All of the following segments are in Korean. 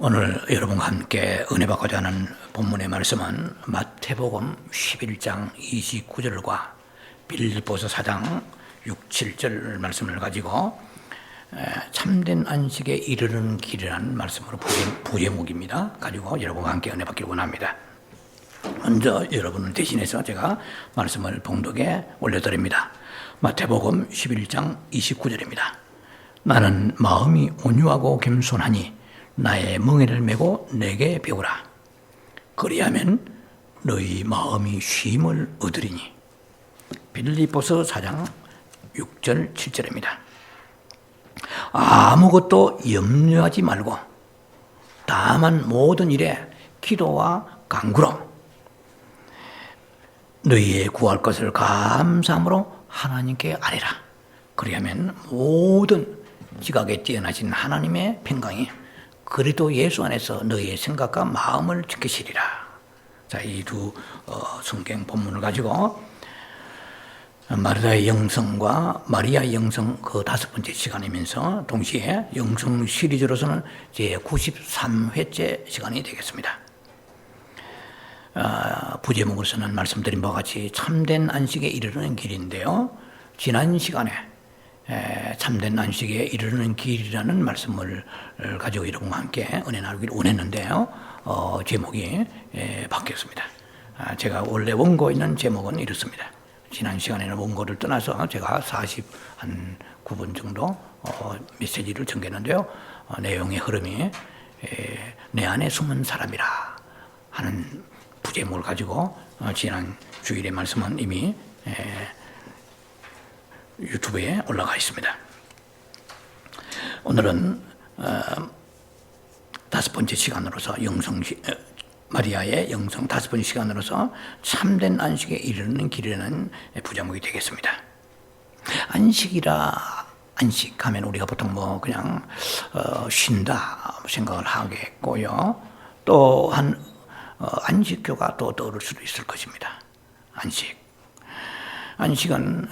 오늘 여러분과 함께 은혜 받고자 하는 본문의 말씀은 마태복음 11장 29절과 빌립보서 4장 6, 7절 말씀을 가지고 참된 안식에 이르는 길이라는 말씀으로 부제목입니다. 가지고 여러분과 함께 은혜 받기를 원합니다. 먼저 여러분을 대신해서 제가 말씀을 봉독에 올려드립니다. 마태복음 11장 29절입니다. 나는 마음이 온유하고 겸손하니 나의 멍에를 메고 내게 배우라. 그리하면 너희 마음이 쉼을 얻으리니. 빌립보서 4장 6절 7절입니다. 아무것도 염려하지 말고 다만 모든 일에 기도와 간구로 너희의 구할 것을 감사함으로 하나님께 아뢰라. 그리하면 모든 지각에 뛰어나신 하나님의 평강이 그리스도 예수 안에서 너희의 생각과 마음을 지키시리라. 자, 이 두 성경 본문을 가지고 마르다의 영성과 마리아의 영성 그 5번째 시간이면서 동시에 영성 시리즈로서는 제 93회째 시간이 되겠습니다. 부제목으로서는 말씀드린 바와 같이 참된 안식에 이르는 길인데요. 지난 시간에 참된 안식에 이르는 길이라는 말씀을 가지고 여러분과 함께 은혜 나누기를 원했는데요. 제목이 바뀌었습니다. 제가 원래 원고에 있는 제목은 이렇습니다. 지난 시간에는 원고를 떠나서 제가 49분 정도 메시지를 전개했는데요. 내용의 흐름이 내 안에 숨은 사람이라 하는 부제목을 가지고 지난 주일의 말씀은 이미 유튜브에 올라가 있습니다. 오늘은 5번째 시간으로서 마리아의 영성 5번째 시간으로서 참된 안식에 이르는 길이라는 부제목이 되겠습니다. 안식하면 우리가 보통 그냥 쉰다 생각을 하겠고요. 또한 안식교가 또 떠오를 수도 있을 것입니다. 안식은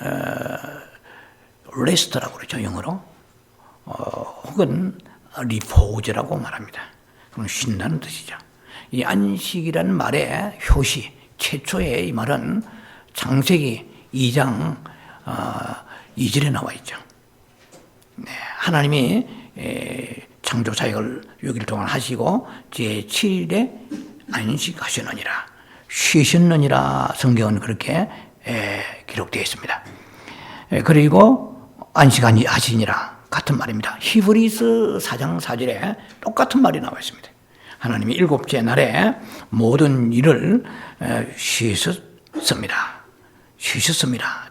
레스트라고 그러죠, 영어로. 혹은 리포즈라고 말합니다. 그럼 쉰다는 뜻이죠. 이 안식이라는 말의 효시, 최초의 이 말은 창세기 2장 2절에 나와 있죠. 네, 하나님이 창조 사역을 6일 동안 하시고 제7일에 안식하셨느니라, 쉬셨느니라 성경은 그렇게 기록되어 있습니다. 그리고 안식하시니라 같은 말입니다. 히브리서 4장 4절에 똑같은 말이 나와 있습니다. 하나님이 일곱째 날에 모든 일을 쉬셨습니다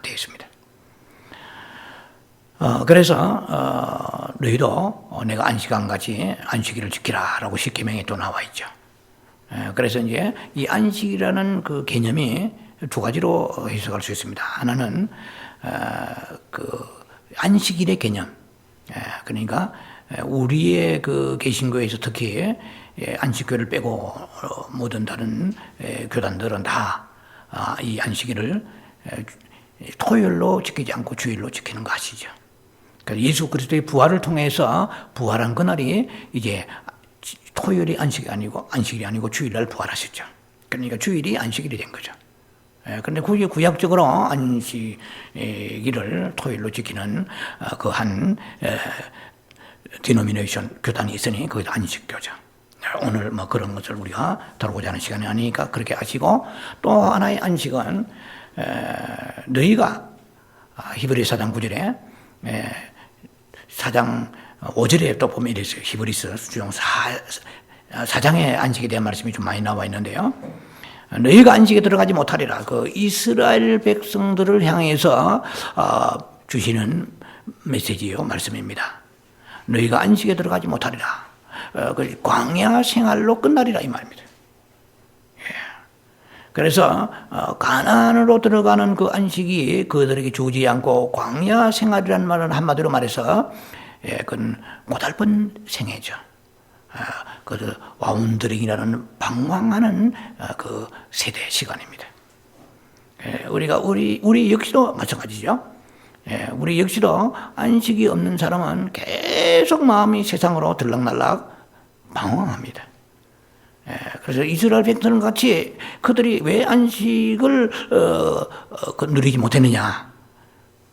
되어 있습니다. 그래서 너희도 내가 안식한 같이 안식일을 지키라라고 십계명에 또 나와 있죠. 그래서 이제 이 안식이라는 그 개념이 두 가지로 해석할 수 있습니다. 하나는 그 안식일의 개념, 그러니까 우리의 그 개신교에서 특히 안식교를 빼고 모든 다른 교단들은 다 이 안식일을 토요일로 지키지 않고 주일로 지키는 거 아시죠? 그러니까 예수 그리스도의 부활을 통해서 부활한 그날이 이제 토요일이 안식일이 아니고 주일날 부활하셨죠. 그러니까 주일이 안식일이 된 거죠. 그런데 그게 구약적으로 안식일을 토요일로 지키는 그 한 디노미네이션 교단이 있으니 그게 안식교죠. 오늘 그런 것을 우리가 다루고자 하는 시간이 아니니까 그렇게 아시고, 또 하나의 안식은 너희가 히브리서 4장 9절에 4장 5절에 또 보면 이랬어요. 히브리서 수중 4장의 안식에 대한 말씀이 좀 많이 나와 있는데요. 너희가 안식에 들어가지 못하리라. 그 이스라엘 백성들을 향해서 주시는 메시지요, 말씀입니다. 너희가 안식에 들어가지 못하리라. 그 광야 생활로 끝나리라 이 말입니다. 그래서 가나안으로 들어가는 그 안식이 그들에게 주지 않고 광야 생활이라는 말은 한마디로 말해서 그건 고달픈 생애죠. 그 와운드링이라는 방황하는 그 세대 시간입니다. 우리 역시도 마찬가지죠. 우리 역시도 안식이 없는 사람은 계속 마음이 세상으로 들락날락 방황합니다. 그래서 이스라엘 백성 같이 그들이 왜 안식을 누리지 못했느냐?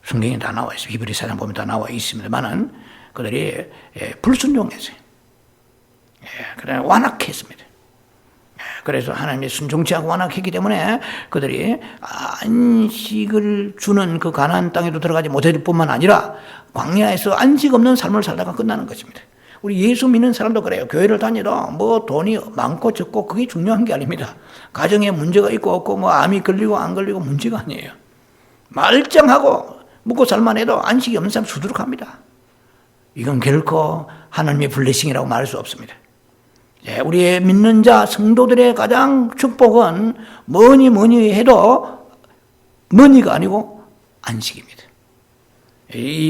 성경에 다 나와 있어요. 히브리 사장 보면 다 나와 있습니다만은 그들이 불순종했어요. 그래 완악했습니다. 그래서 하나님의 순종치 않고 완악했기 때문에 그들이 안식을 주는 그 가나안 땅에도 들어가지 못할 뿐만 아니라 광야에서 안식 없는 삶을 살다가 끝나는 것입니다. 우리 예수 믿는 사람도 그래요. 교회를 다니도 뭐 돈이 많고 적고 그게 중요한 게 아닙니다. 가정에 문제가 있고 없고 뭐 암이 걸리고 안 걸리고 문제가 아니에요. 말짱하고 묵고 살만해도 안식이 없는 사람 수두룩합니다. 이건 결코 하나님의 블레싱이라고 말할 수 없습니다. 우리의 믿는 자 성도들의 가장 축복은 뭐니 해도 뭐니가 아니고 안식입니다.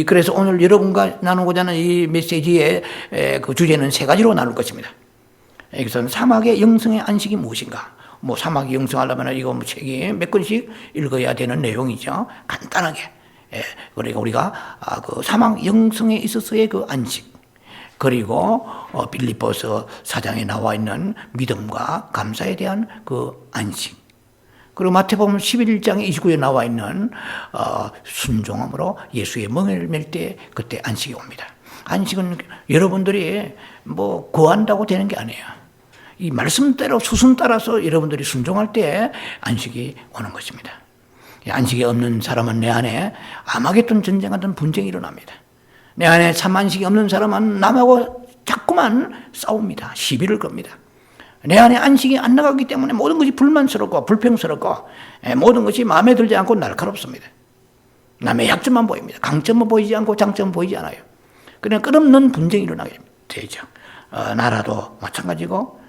그래서 오늘 여러분과 나누고자 하는 이 메시지의 그 주제는 세 가지로 나눌 것입니다. 여기서는 사막의 영성의 안식이 무엇인가? 뭐 사막이 영성하려면 이거 뭐 책이 몇 권씩 읽어야 되는 내용이죠. 간단하게. 그러니까 우리가 그 사막 영성에 있어서의 그 안식. 그리고 빌립보서 4장에 나와 있는 믿음과 감사에 대한 그 안식. 그리고 마태복음 11장에 29에 나와 있는 순종함으로 예수의 멍에를 맬 때 그때 안식이 옵니다. 안식은 여러분들이 뭐 구한다고 되는 게 아니에요. 이 말씀대로 수순 따라서 여러분들이 순종할 때 안식이 오는 것입니다. 안식이 없는 사람은 내 안에 아마겟돈 전쟁 같은 분쟁이 일어납니다. 내 안에 참 안식이 없는 사람은 남하고 자꾸만 싸웁니다. 시비를 겁니다. 내 안에 안식이 안 나가기 때문에 모든 것이 불만스럽고 불평스럽고 모든 것이 마음에 들지 않고 날카롭습니다. 남의 약점만 보입니다. 강점은 보이지 않고 장점은 보이지 않아요. 그냥 끝없는 분쟁이 일어나게 되죠. 나라도 마찬가지고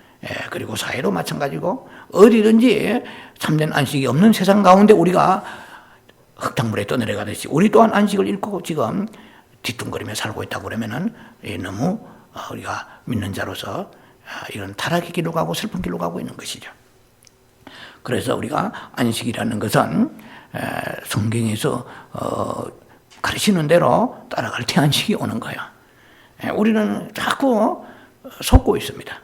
그리고 사회도 마찬가지고 어디든지 참된 안식이 없는 세상 가운데 우리가 흙탕물에 떠내려가듯이 우리 또한 안식을 잃고 지금 뒤뚱거리며 살고 있다고 그러면은 너무 우리가 믿는 자로서 이런 타락의 길로 가고 슬픈 길로 가고 있는 것이죠. 그래서 우리가 안식이라는 것은 성경에서 가르치는 대로 따라갈 때 안식이 오는 거예요. 우리는 자꾸 속고 있습니다.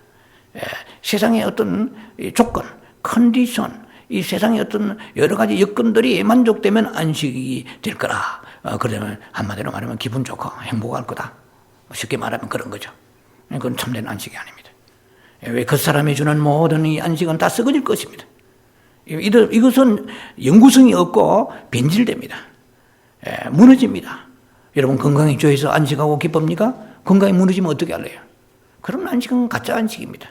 세상의 어떤 조건, 컨디션, 이 세상의 어떤 여러 가지 여건들이 만족되면 안식이 될 거라. 그러면 한마디로 말하면 기분 좋고 행복할 거다. 쉽게 말하면 그런 거죠. 그건 참된 안식이 아닙니다. 왜 그 사람이 주는 모든 이 안식은 다 썩어질 것입니다. 이것은 영구성이 없고 변질됩니다. 무너집니다. 여러분 건강이 좋아서 안식하고 기쁩니까? 건강이 무너지면 어떻게 할래요? 그런 안식은 가짜 안식입니다.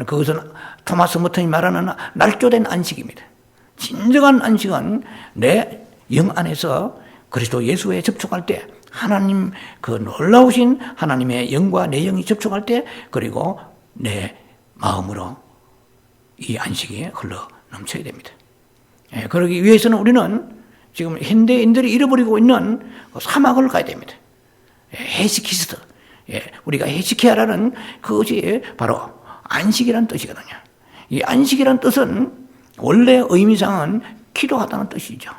그것은 토마스 머튼이 말하는 날조된 안식입니다. 진정한 안식은 내 영 안에서 그리스도 예수에 접촉할 때 하나님 그 놀라우신 하나님의 영과 내 영이 접촉할 때 그리고 내 마음으로 이 안식이 흘러 넘쳐야 됩니다. 그러기 위해서는 우리는 지금 현대인들이 잃어버리고 있는 사막을 가야 됩니다. 해시키스트. 우리가 해시케아라는 그것이 바로 안식이라는 뜻이거든요. 이 안식이라는 뜻은 원래 의미상은 기도하다는 뜻이죠.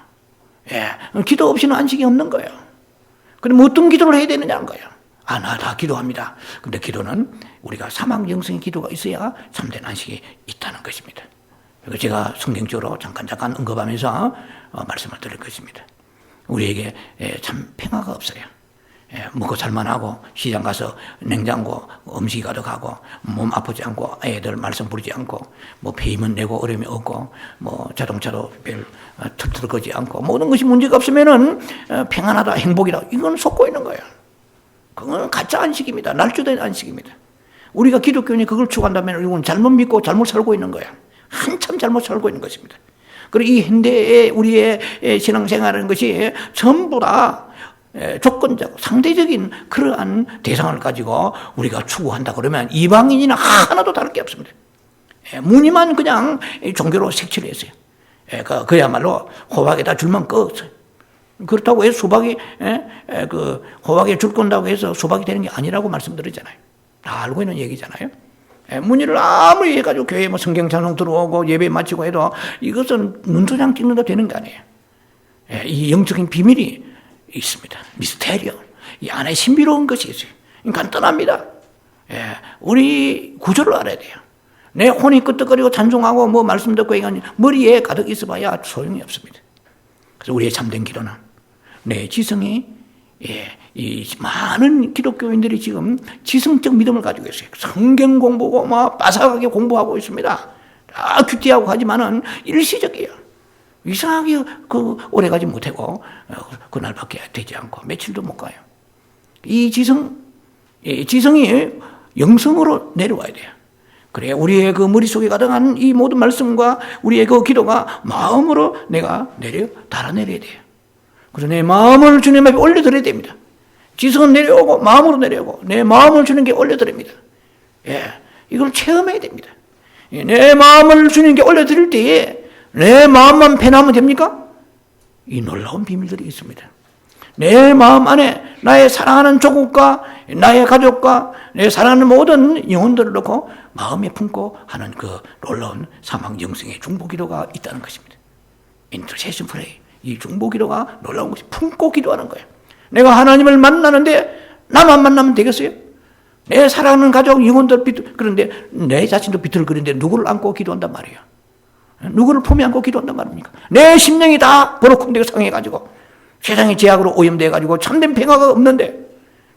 기도 없이는 안식이 없는 거예요. 그럼 어떤 기도를 해야 되느냐는 거예요. 나 다 기도합니다. 근데 기도는 우리가 사막 영성의 기도가 있어야 참된 안식이 있다는 것입니다. 그리고 제가 성경적으로 잠깐 언급하면서 말씀을 드릴 것입니다. 우리에게 참 평화가 없어요. 먹고 살만하고 시장 가서 냉장고 음식이 가득하고 몸 아프지 않고 애들 말썽 부리지 않고 뭐 페이먼 내고 어려움이 없고 뭐 자동차도 별 털털거지 않고 모든 것이 문제가 없으면은 평안하다 행복이다 이건 속고 있는 거예요. 그건 가짜 안식입니다. 날조된 안식입니다. 우리가 기독교인이 그걸 추구한다면 이건 잘못 믿고 잘못 살고 있는 거예요. 한참 잘못 살고 있는 것입니다. 그리고 이 현대의 우리의 신앙생활이라는 것이 전부 다 조건적, 상대적인 그러한 대상을 가지고 우리가 추구한다 그러면 이방인이나 하나도 다를 게 없습니다. 무늬만 그냥 종교로 색칠을 했어요. 그야말로 호박에다 줄만 껐어요. 그렇다고 해서 수박이, 호박에 줄 건다고 해서 수박이 되는 게 아니라고 말씀드렸잖아요. 다 알고 있는 얘기잖아요. 무늬를 아무리 해가지고 교회에 뭐 성경 찬송 들어오고 예배 마치고 해도 이것은 눈도장 찍는다 되는 게 아니에요. 이 영적인 비밀이 있습니다. 미스테리언. 이 안에 신비로운 것이 있어요. 간단합니다. 우리 구조를 알아야 돼요. 내 혼이 끄떡거리고 찬송하고 뭐 말씀 듣고 이건 머리에 가득 있어봐야 소용이 없습니다. 그래서 우리의 참된 기도는 내 지성이 이 많은 기독교인들이 지금 지성적 믿음을 가지고 있어요. 성경 공부고 막 빠삭하게 공부하고 있습니다. 다 큐티하고 하지만은 일시적이에요. 이상하게 오래 가지 못하고 그날밖에 되지 않고 며칠도 못 가요. 이 지성이 영성으로 내려와야 돼요. 그래 우리의 그 머릿속에 가득한 이 모든 말씀과 우리의 그 기도가 마음으로 내가 달아내려야 돼요. 그래서 내 마음을 주님 앞에 올려드려야 됩니다. 지성은 내려오고 마음으로 내려오고 내 마음을 주님께 올려드립니다. 이걸 체험해야 됩니다. 내 마음을 주님께 올려드릴 때에 내 마음만 편하면 됩니까? 이 놀라운 비밀들이 있습니다. 내 마음 안에 나의 사랑하는 조국과 나의 가족과 내 사랑하는 모든 영혼들을 놓고 마음에 품고 하는 그 놀라운 사망 영성의 중보기도가 있다는 것입니다. 인터세션 프레이, 이 중보기도가 놀라운 것이 품고 기도하는 거예요. 내가 하나님을 만나는데 나만 만나면 되겠어요? 내 사랑하는 가족 영혼들 그런데 내 자신도 비틀거리는데 누구를 안고 기도한단 말이에요? 누구를 품에 안고 기도한단 말입니까? 내 심령이 다 버럭쿵대고 상해가지고 세상의 제약으로 오염돼가지고 참된 평화가 없는데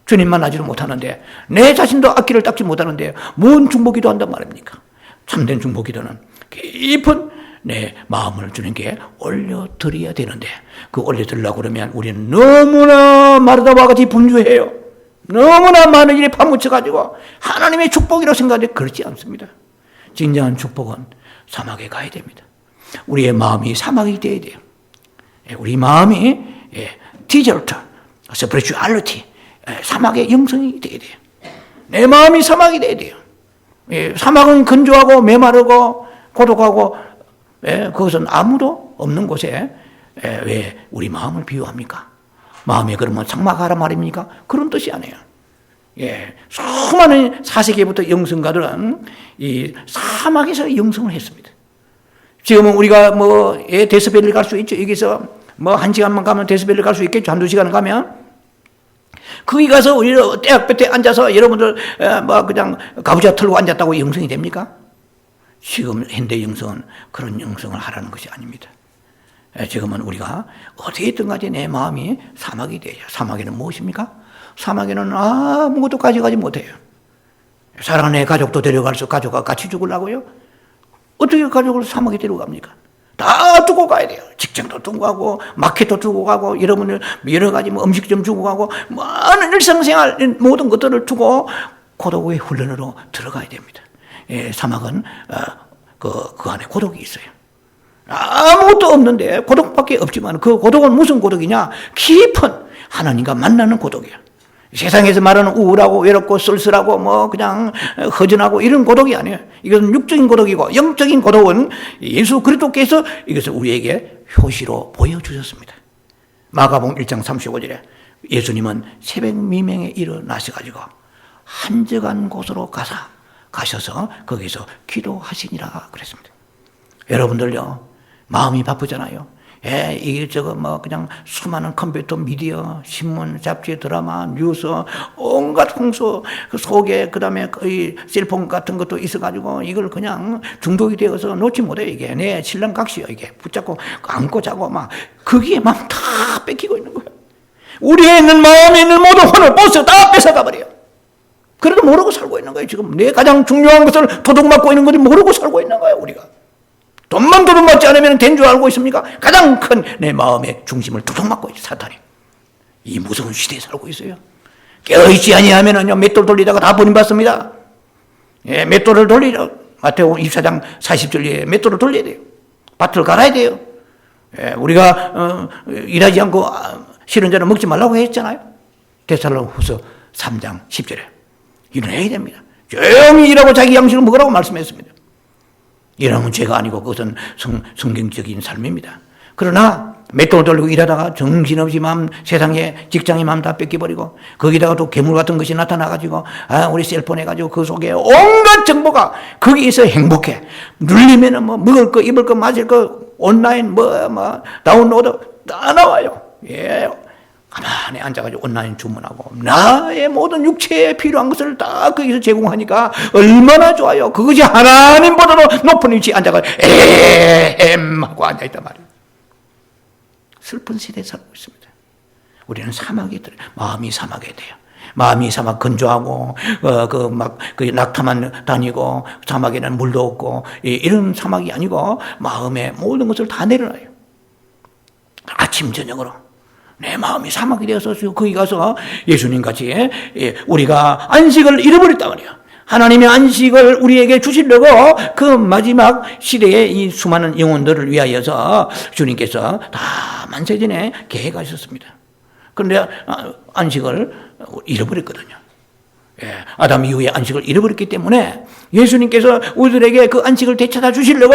주님만 하지도 못하는데 내 자신도 앞길을 닦지 못하는데 뭔 중보기도 한단 말입니까? 참된 중보기도는 깊은 내 마음을 주님께 올려드려야 되는데 그 올려드리려고 그러면 우리는 너무나 마르다와 같이 분주해요. 너무나 많은 일에 파묻혀가지고 하나님의 축복이라고 생각하는데 그렇지 않습니다. 진정한 축복은 사막에 가야 됩니다. 우리의 마음이 사막이 되어야 돼요. 우리 마음이 디저트, 스피리추얼리티, 사막의 영성이 되어야 돼요. 내 마음이 사막이 되어야 돼요. 사막은 건조하고 메마르고 고독하고 그것은 아무도 없는 곳에 왜 우리 마음을 비유합니까? 마음에 그러면 장막하라 말입니까? 그런 뜻이 아니에요. 수많은 4세기부터 영성가들은 이 사막에서 영성을 했습니다. 지금은 우리가 데스밸리 갈 수 있죠. 여기서 1시간만 가면 데스밸리 갈 수 있겠죠. 1-2시간 가면. 거기 가서 우리는 떼약볕에 앉아서 여러분들 그냥 가부좌 털고 앉았다고 영성이 됩니까? 지금 현대 영성은 그런 영성을 하라는 것이 아닙니다. 지금은 우리가 어떻게 있든 간에 내 마음이 사막이 되죠. 사막에는 무엇입니까? 사막에는 아무것도 가져가지 못해요. 사랑하는 내 가족도 데려갈 수 가족과 같이 죽으려고요? 어떻게 가족을 사막에 데려갑니까? 다 두고 가야 돼요. 직장도 두고 가고 마켓도 두고 가고 여러분들 여러 가지 음식점 두고 가고 많은 일상생활 모든 것들을 두고 고독의 훈련으로 들어가야 됩니다. 사막은 그 안에 고독이 있어요. 아무것도 없는데 고독밖에 없지만 그 고독은 무슨 고독이냐? 깊은 하나님과 만나는 고독이에요. 세상에서 말하는 우울하고 외롭고 쓸쓸하고 그냥 허전하고 이런 고독이 아니에요. 이것은 육적인 고독이고 영적인 고독은 예수 그리스도께서 이것을 우리에게 표시로 보여주셨습니다. 마가복음 1장 35절에 예수님은 새벽 미명에 일어나셔가지고 한적한 곳으로 가셔서 거기서 기도하시니라 그랬습니다. 여러분들요, 마음이 바쁘잖아요. 이것저것 그냥 수많은 컴퓨터, 미디어, 신문, 잡지, 드라마, 뉴스, 온갖 홍수, 그 속에, 그 다음에 이 셀폰 같은 것도 있어가지고 이걸 그냥 중독이 되어서 놓지 못해요. 이게 내 신랑 각시요. 이게 붙잡고 안고 자고 거기에 막 다 뺏기고 있는 거예요. 우리에 있는 마음에 있는 모든 혼을 버스 다 뺏어가 버려요. 그래도 모르고 살고 있는 거예요. 지금 내 가장 중요한 것을 도둑맞고 있는 건지 모르고 살고 있는 거예요. 우리가. 돈만 도둑맞지 않으면 된 줄 알고 있습니까? 가장 큰 내 마음의 중심을 도둑맞고 있죠, 사탄이. 이 무서운 시대에 살고 있어요. 깨어있지 아니하면은요, 맷돌 돌리다가 다 버림받습니다. 맷돌을 돌리려. 마태복음 24장 40절에 맷돌을 돌려야 돼요. 밭을 갈아야 돼요. 우리가 일하지 않고 싫은 자는 먹지 말라고 했잖아요. 데살로니가후서 3장 10절에. 일어나야 됩니다. 조용히 일하고 자기 양식을 먹으라고 말씀했습니다. 이러면 죄가 아니고 그것은 성경적인 삶입니다. 그러나 맷돌 돌리고 일하다가 정신없이 세상에 직장의 마음 다 뺏겨버리고 거기다가 또 괴물 같은 것이 나타나가지고 우리 셀폰 해가지고 그 속에 온갖 정보가 거기에서 행복해. 눌리면은 먹을 거, 입을 거, 마실 거, 온라인 다운로드 다 나와요. 가만히 앉아가지고 온라인 주문하고 나의 모든 육체에 필요한 것을 다 거기서 제공하니까 얼마나 좋아요. 그것이 하나님보다도 높은 위치에 앉아가지고 하고 앉아있단 말이에요. 슬픈 시대에 살고 있습니다. 우리는 사막에 들어요. 마음이 사막에 돼요. 마음이 사막 건조하고 그 낙타만 다니고 사막에는 물도 없고 이런 사막이 아니고 마음의 모든 것을 다 내려놔요. 아침 저녁으로 내 마음이 사막이 되어서 거기 가서 예수님 같이 우리가 안식을 잃어버렸단 말이에요. 하나님의 안식을 우리에게 주시려고 그 마지막 시대에 이 수많은 영혼들을 위하여서 주님께서 다 만세전에 계획하셨습니다. 그런데 안식을 잃어버렸거든요. 아담 이후에 안식을 잃어버렸기 때문에 예수님께서 우리들에게 그 안식을 되찾아 주시려고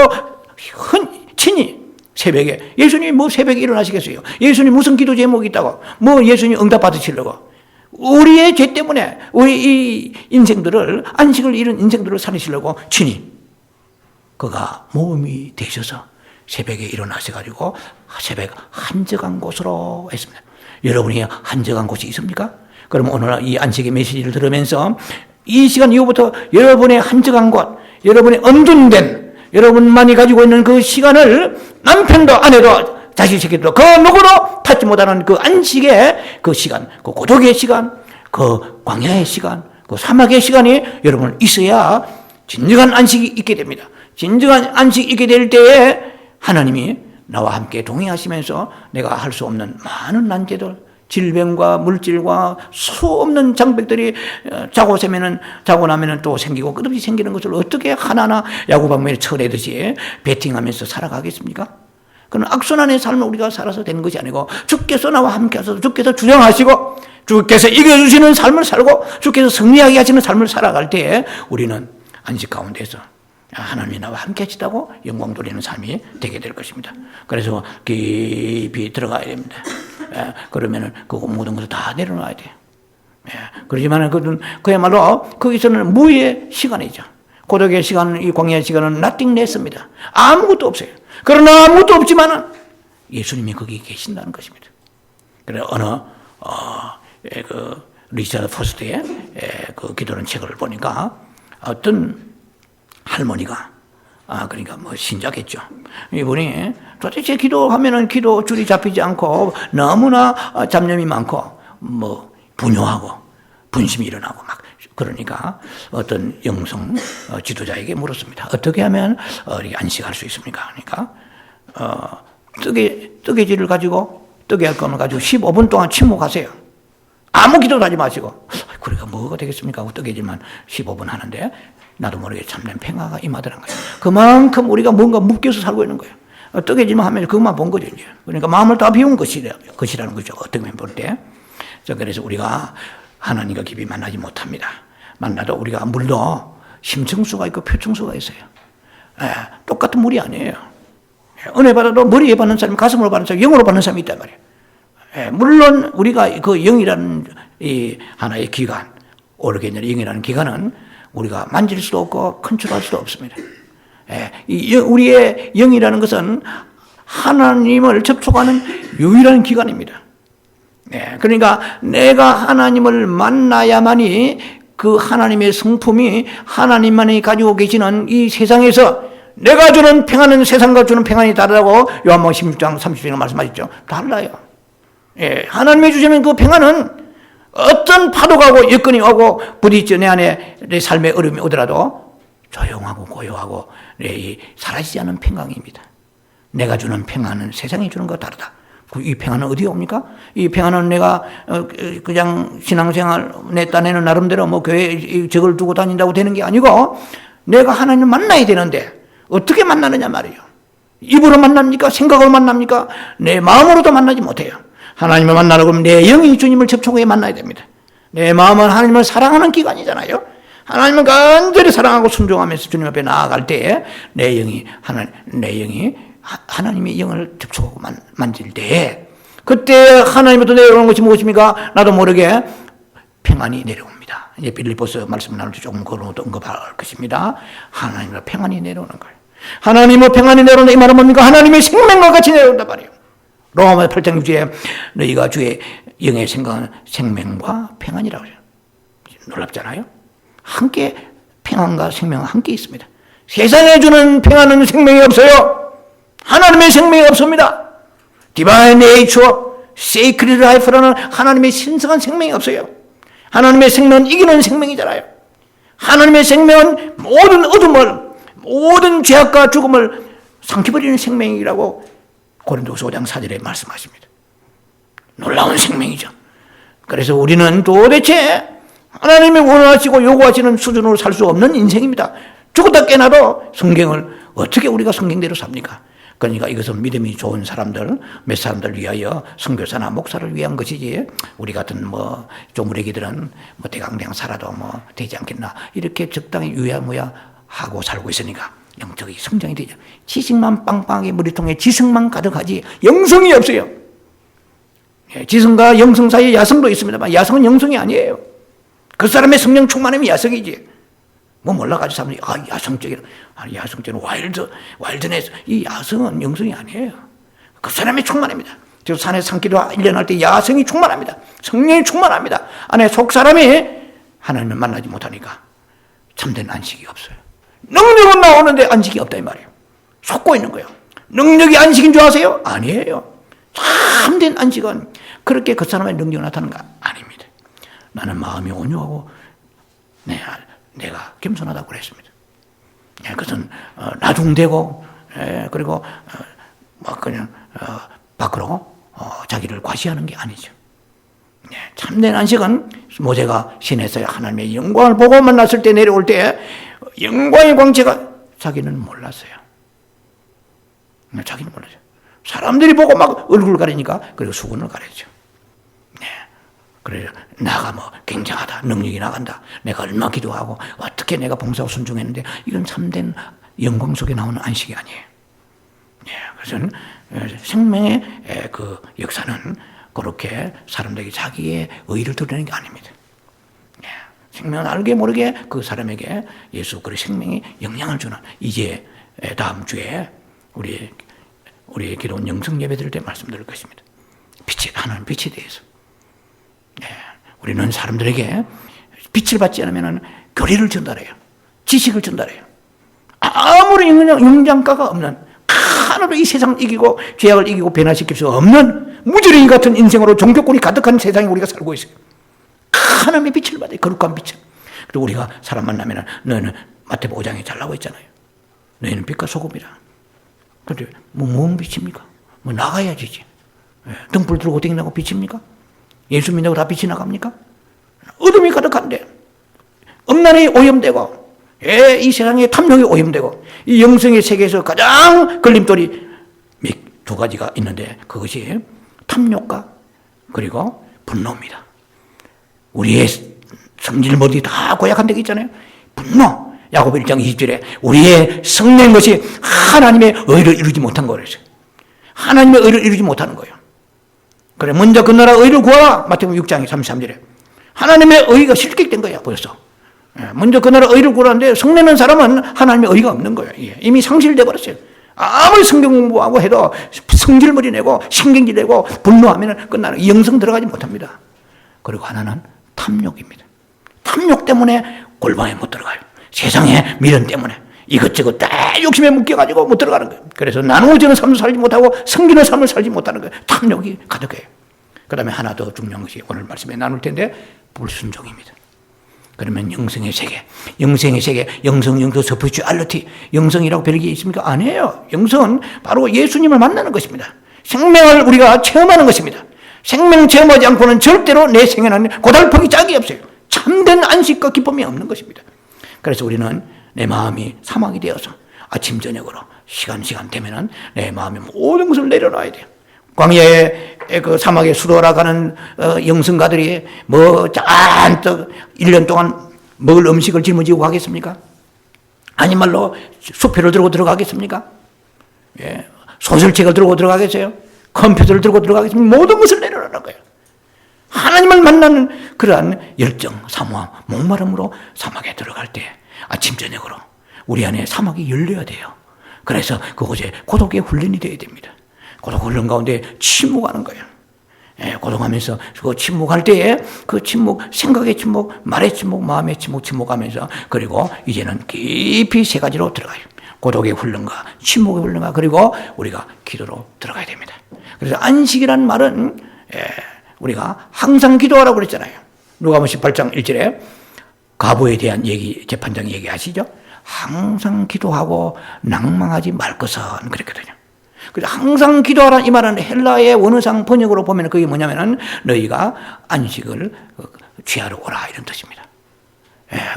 친히 새벽에, 예수님이 뭐 새벽에 일어나시겠어요? 예수님 무슨 기도 제목이 있다고? 뭐 예수님 응답 받으시려고? 우리의 죄 때문에 우리 이 인생들을, 안식을 잃은 인생들을 살리시려고 친히 그가 몸이 되셔서 새벽에 일어나셔가지고 새벽 한적한 곳으로 했습니다. 여러분이 한적한 곳이 있습니까? 그럼 오늘 이 안식의 메시지를 들으면서 이 시간 이후부터 여러분의 한적한 곳, 여러분의 엄둔된, 여러분만이 가지고 있는 그 시간을 남편도 아내도 자식 새끼도 그 누구도 받지 못하는 그 안식의 그 시간, 그 고독의 시간, 그 광야의 시간, 그 사막의 시간이 여러분 있어야 진정한 안식이 있게 됩니다. 진정한 안식이 있게 될 때에 하나님이 나와 함께 동행하시면서 내가 할 수 없는 많은 난제들, 질병과 물질과 수 없는 장벽들이 자고 나면은 또 생기고 끝없이 생기는 것을 어떻게 하나하나 야구방면에 쳐내듯이 배팅하면서 살아가겠습니까? 그는 악순환의 삶을 우리가 살아서 되는 것이 아니고 주께서 나와 함께 하셔서 주께서 주장하시고 주께서 이겨주시는 삶을 살고 주께서 승리하게 하시는 삶을 살아갈 때에 우리는 안식 가운데서 하나님이 나와 함께 하시다고 영광 돌리는 삶이 되게 될 것입니다. 그래서 깊이 들어가야 됩니다. 그러면은 그 모든 것을 다 내려놔야 돼요. 그렇지만 그야말로 거기서는 무의 시간이죠. 고독의 시간, 이 광야의 시간은 nothing less입니다. 아무것도 없어요. 그러나 아무것도 없지만은 예수님이 거기 계신다는 것입니다. 그래서 그 리차드 포스트의 그 기도하는 책을 보니까 어떤 할머니가 그러니까 뭐 신자겠죠. 이분이 도대체 기도하면은 기도 줄이 잡히지 않고 너무나 잡념이 많고 뭐 분요하고 분심이 일어나고 막 그러니까 어떤 영성 지도자에게 물었습니다. 어떻게 하면 이렇게 안식할 수 있습니까? 그러니까 뜨개질을 가지고 뜨개할 가지고 15분 동안 침묵하세요. 아무 기도도 하지 마시고. 그러니까 뭐가 되겠습니까? 하고 뜨개질만 15분 하는데 나도 모르게 참된 평화가 임하더란 거예요. 그만큼 우리가 뭔가 묶여서 살고 있는 거예요. 뜨개질만 하면 그것만 본 거죠. 이제. 그러니까 마음을 다 비운 것이라는 거죠. 어떻게 볼 때. 그래서 우리가 하나님과 깊이 만나지 못합니다. 만나도 우리가 물도 심층수가 있고 표층수가 있어요. 똑같은 물이 아니에요. 은혜 받아도 머리에 받는 사람, 가슴으로 받는 사람, 영으로 받는 사람이 있단 말이에요. 물론 우리가 그 영이라는 이 하나의 기관, 오르게니라 영이라는 기관은 우리가 만질 수도 없고 컨트롤할 수도 없습니다. 우리의 영이라는 것은 하나님을 접촉하는 유일한 기관입니다. 그러니까 내가 하나님을 만나야만이 그 하나님의 성품이 하나님만이 가지고 계시는 이 세상에서 내가 주는 평안은 세상과 주는 평안이 다르다고 요한복음 16장 30절에 말씀하셨죠. 달라요. 하나님이 주시는 그 평안은 어떤 파도가 오고 여건이 오고 부딪혀 내 안에 내 삶의 어려움이 오더라도 조용하고 고요하고 사라지지 않는 평강입니다. 내가 주는 평안은 세상이 주는 것과 다르다. 이 평안은 어디에 옵니까? 이 평안은 내가 그냥 신앙생활 내 딴에는 나름대로 뭐 교회에 적을 두고 다닌다고 되는 게 아니고 내가 하나님을 만나야 되는데 어떻게 만나느냐 말이에요. 입으로 만납니까? 생각으로 만납니까? 내 마음으로도 만나지 못해요. 하나님을 만나려고 하면 내 영이 주님을 접촉해 만나야 됩니다. 내 마음은 하나님을 사랑하는 기관이잖아요. 하나님을 간절히 사랑하고 순종하면서 주님 앞에 나아갈 때에 내 영이 하나님의 영을 접촉하고 만질 때에 그때 하나님부터 내려오는 것이 무엇입니까? 나도 모르게 평안이 내려옵니다. 이제 빌립보서 말씀 나눌 때 조금 그런 것도 언급할 것입니다. 하나님으로 평안이 내려오는 거예요. 하나님으로 평안이 내려온다 이 말은 뭡니까? 하나님의 생명과 같이 내려온단 말이에요. 로마서 8장 6절에 너희가 주의 영의 생각은 생명과 평안이라고 해요. 놀랍잖아요. 함께 평안과 생명은 함께 있습니다. 세상에 주는 평안은 생명이 없어요. 하나님의 생명이 없습니다. Divine Nature, Sacred Life라는 하나님의 신성한 생명이 없어요. 하나님의 생명은 이기는 생명이잖아요. 하나님의 생명은 모든 어둠을, 모든 죄악과 죽음을 삼켜버리는 생명이라고 고린도서 5장 4절에 말씀하십니다. 놀라운 생명이죠. 그래서 우리는 도대체 하나님이 원하시고 요구하시는 수준으로 살 수 없는 인생입니다. 죽었다 깨나도 성경을 어떻게 우리가 성경대로 삽니까? 그러니까 이것은 믿음이 좋은 사람들, 몇 사람들 위하여 선교사나 목사를 위한 것이지 우리 같은 조무래기들은 대강대강 살아도 되지 않겠나 이렇게 적당히 유야무야 하고 살고 있으니까 영적인 성장이 되죠. 지식만 빵빵하게 머리통에 지성만 가득하지 영성이 없어요. 지성과 영성 사이에 야성도 있습니다만 야성은 영성이 아니에요. 그 사람의 성령 충만함이 야성이지. 몰라가지고 사람들이 야성적이라. 야성적인 와일드네스. 이 야성은 영성이 아니에요. 그 사람의 충만합니다. 저 산에 산길을 1년 할 때 야성이 충만합니다. 성령이 충만합니다. 안에 속 사람이 하나님을 만나지 못하니까 참된 안식이 없어요. 능력은 나오는데 안식이 없다 이 말이에요. 속고 있는 거예요. 능력이 안식인 줄 아세요? 아니에요. 참된 안식은 그렇게 그 사람의 능력이 나타나는 거 아닙니다. 나는 마음이 온유하고 내가 겸손하다고 그랬습니다. 그것은 나중되고 그리고 그냥 밖으로 자기를 과시하는 게 아니죠. 참된 안식은 모세가 시내에서 하나님의 영광을 보고 만났을 때 내려올 때 영광의 광채가 자기는 몰랐어요. 자기는 몰랐어요. 사람들이 보고 막 얼굴 가리니까 그리고 수건을 가렸죠. 그래서 나가 굉장하다, 능력이 나간다, 내가 얼마나 기도하고 어떻게 내가 봉사하고 순종했는데 이건 참된 영광 속에 나오는 안식이 아니에요. 그래서 생명의 그 역사는 그렇게 사람들에게 자기의 의를 드러내는 게 아닙니다. 생명은 알게 모르게 그 사람에게 예수 그리스도의 생명이 영향을 주는 이제 다음 주에 우리 기도원 영성 예배 드릴 때 말씀드릴 것입니다. 하나님 빛에 대해서. 우리는 사람들에게 빛을 받지 않으면 교리를 전달해요. 지식을 전달해요. 아무리 영양가가 없는 하나로 이 세상을 이기고 죄악을 이기고 변화시킬 수 없는 무지랭이 같은 인생으로 종교권이 가득한 세상에 우리가 살고 있어요. 하나님의 빛을 받아요. 거룩한 빛을. 그리고 우리가 사람 만나면 너는 마태복음 5장에 잘 나와 있잖아요. 너희는 빛과 소금이라. 그런데 뭔 빛입니까? 나가야지. 등불 들고 댕기라고 빛입니까? 예수 믿는다고 다 빛이 나갑니까? 어둠이 가득한데 음란이 오염되고 이 세상에 탐욕이 오염되고 이 영성의 세계에서 가장 걸림돌이 두 가지가 있는데 그것이 탐욕과 그리고 분노입니다. 우리의 성질머리 다 고약한 데가 있잖아요. 분노. 야고보 1장 20절에 우리의 성낸 것이 하나님의 의를 이루지 못한 거랬어요. 하나님의 의를 이루지 못하는 거예요. 그래 먼저 그 나라 의를 구하라. 마태복음 6장 33절에 하나님의 의가 실격된 거야 벌써. 먼저 그 나라 의를 구하는데 성내는 사람은 하나님의 의가 없는 거예요. 이미 상실돼 버렸어요. 아무리 성경 공부하고 해도 성질머리 내고 신경질 내고 분노하면 끝나는 영성 들어가지 못합니다. 그리고 하나는 탐욕입니다. 탐욕 때문에 골방에 못 들어가요. 세상의 미련 때문에 이것저것 다 욕심에 묶여가지고 못 들어가는 거예요. 그래서 나누어지는 삶을 살지 못하고 섬기는 삶을 살지 못하는 거예요. 탐욕이 가득해요. 그 다음에 하나 더 중요한 것이 오늘 말씀에 나눌 텐데 불순종입니다. 그러면 영성의 세계, 영성, 스피리추얼리티, 영성이라고 별게 있습니까? 아니에요. 영성은 바로 예수님을 만나는 것입니다. 생명을 우리가 체험하는 것입니다. 생명 체험하지 않고는 절대로 내 생에는 고달프기 짝이 없어요. 참된 안식과 기쁨이 없는 것입니다. 그래서 우리는 내 마음이 사막이 되어서 아침 저녁으로 시간 되면은 내 마음의 모든 것을 내려놔야 돼요. 광야에 그 사막에 수도라가는 영성가들이 잔뜩 1년 동안 먹을 음식을 짊어지고 가겠습니까? 아니 말로 수표를 들고 들어가겠습니까? 소설책을 들고 들어가겠어요? 컴퓨터를 들고 들어가겠습니까? 모든 것을 내려놓는 거예요. 하나님을 만나는 그러한 열정, 사모함, 목마름으로 사막에 들어갈 때 아침 저녁으로 우리 안에 사막이 열려야 돼요. 그래서 그곳에 고독의 훈련이 되어야 됩니다. 고독 훈련 가운데 침묵하는 거예요. 고동하면서 그 침묵할 때에 그 침묵, 생각의 침묵, 말의 침묵, 마음의 침묵, 침묵하면서 그리고 이제는 깊이 세 가지로 들어가요. 고독의 훈련과 침묵의 훈련과 그리고 우리가 기도로 들어가야 됩니다. 그래서 안식이라는 말은 우리가 항상 기도하라고 그랬잖아요. 누가복음 18장 1절에 과부에 대한 얘기, 재판장 얘기하시죠. 항상 기도하고 낭망하지 말 것은 그랬거든요. 그래서 항상 기도하라 이 말은 헬라의 원어상 번역으로 보면 그게 뭐냐면은 너희가 안식을 취하러 오라 이런 뜻입니다.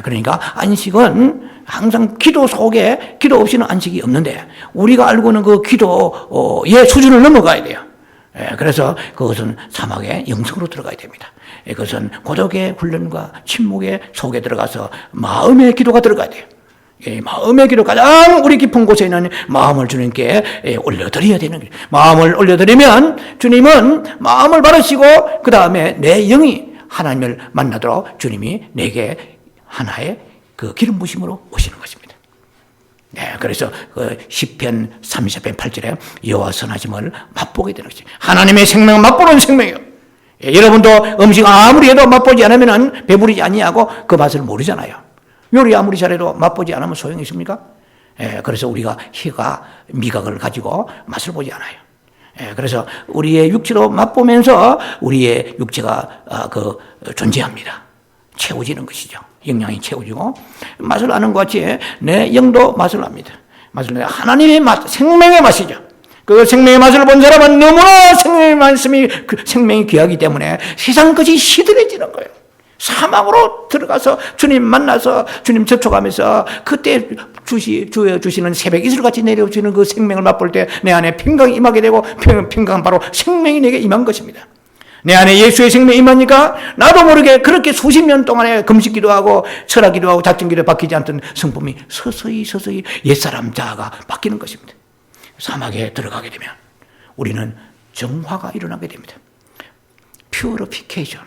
그러니까 안식은 항상 기도 속에 기도 없이는 안식이 없는데 우리가 알고는 그 기도의 수준을 넘어가야 돼요. 그래서 그것은 사막의 영성으로 들어가야 됩니다. 그것은 고독의 훈련과 침묵의 속에 들어가서 마음의 기도가 들어가야 돼요. 마음의 기도 가장 우리 깊은 곳에 있는 마음을 주님께 올려드려야 되는 거예요. 마음을 올려드리면 주님은 마음을 바르시고 그 다음에 내 영이 하나님을 만나도록 주님이 내게 하나의 그 기름 부심으로 오시는 것입니다. 그래서 그 시편 30편 8절에 여호와 선하심을 맛보게 되는 것이죠. 하나님의 생명은 맛보는 생명이에요. 여러분도 음식 아무리 해도 맛보지 않으면 배부르지 아니하고 그 맛을 모르잖아요. 요리 아무리 잘해도 맛보지 않으면 소용이 있습니까? 그래서 우리가 혀가 미각을 가지고 맛을 보지 않아요. 그래서 우리의 육체로 맛보면서 우리의 육체가 존재합니다. 채워지는 것이죠. 영양이 채워지고 맛을 아는 것 같이 내 영도 맛을 압니다. 맛을 하나님의 맛, 생명의 맛이죠. 그 생명의 맛을 본 사람은 너무나 생명의 말씀이 그 생명이 귀하기 때문에 세상 것이 시들해지는 거예요. 사막으로 들어가서 주님 만나서 주님 접촉하면서 그때 주시는 새벽 이슬같이 내려주시는 그 생명을 맛볼 때 내 안에 평강이 임하게 되고 평강은 바로 생명이 내게 임한 것입니다. 내 안에 예수의 생명이 임하니까 나도 모르게 그렇게 수십 년 동안에 금식기도 하고 철학기도 하고 작정기도 바뀌지 않던 성품이 서서히 옛사람 자아가 바뀌는 것입니다. 사막에 들어가게 되면 우리는 정화가 일어나게 됩니다. 퓨리피케이션,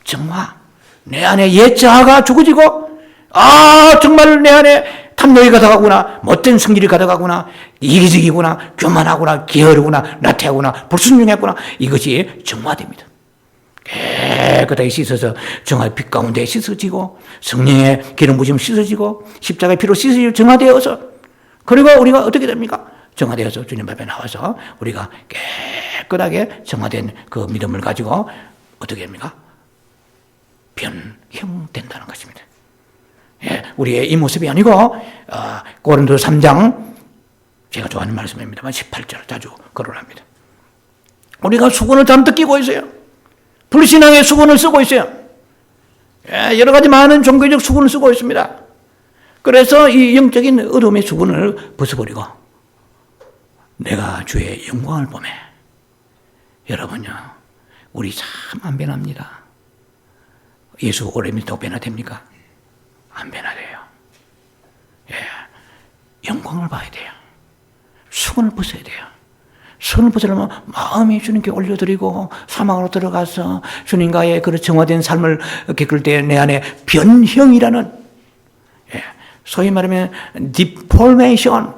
정화. 내 안에 옛 자아가 죽어지고 정말 내 안에 탐욕이 가다가구나, 못된 성질이 가다가구나, 이기적이구나, 교만하구나, 게으르구나, 나태하구나, 불순종했구나. 이것이 정화됩니다. 깨끗하게 씻어서 정화의 빛 가운데 씻어지고 성령의 기름 부심 씻어지고 십자가의 피로 씻어지고 정화되어서 그리고 우리가 어떻게 됩니까? 정화되어서 주님 앞에 나와서 우리가 깨끗하게 정화된 그 믿음을 가지고 어떻게 합니까? 변형된다는 것입니다. 우리의 이 모습이 아니고 고린도서 3장 제가 좋아하는 말씀입니다만 18절 자주 거론합니다. 우리가 수건을 잔뜩 끼고 있어요. 불신앙의 수건을 쓰고 있어요. 여러 가지 많은 종교적 수건을 쓰고 있습니다. 그래서 이 영적인 어둠의 수건을 벗어버리고 내가 주의 영광을 보매 여러분요 우리 참 안 변합니다. 예수 오래 믿다고 변화됩니까? 안 변화돼요. 영광을 봐야 돼요. 수건을 벗어야 돼요. 수건을 벗으려면 마음이 주님께 올려드리고 사막으로 들어가서 주님과의 그 정화된 삶을 겪을 때 내 안에 변형이라는 소위 말하면 deformation,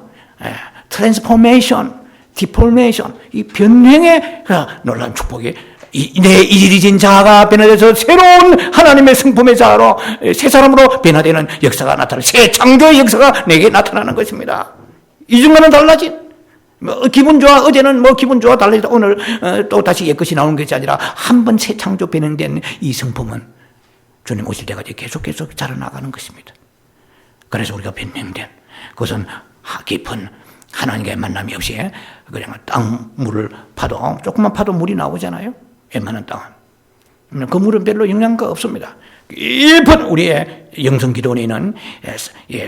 transformation, deformation 이 변형의 놀라운 축복이 내 이질이진 자아가 변화돼서 새로운 하나님의 성품의 자아로 새 사람으로 변화되는 역사가 나타나는 새 창조의 역사가 내게 나타나는 것입니다. 이중간은 달라진 기분 좋아 어제는 기분 좋아 달라졌다 오늘 또 다시 옛것이 나오는 것이 아니라 한 번 새 창조 변형된 이 성품은 주님 오실 때까지 계속 자라나가는 것입니다. 그래서 우리가 변명된 그것은 깊은 하나님과의 만남이 없이 그냥 땅 물을 파도 조금만 파도 물이 나오잖아요. 웬만한 땅은 그 물은 별로 영양가 없습니다. 깊은 우리의 영성 기도원에 있는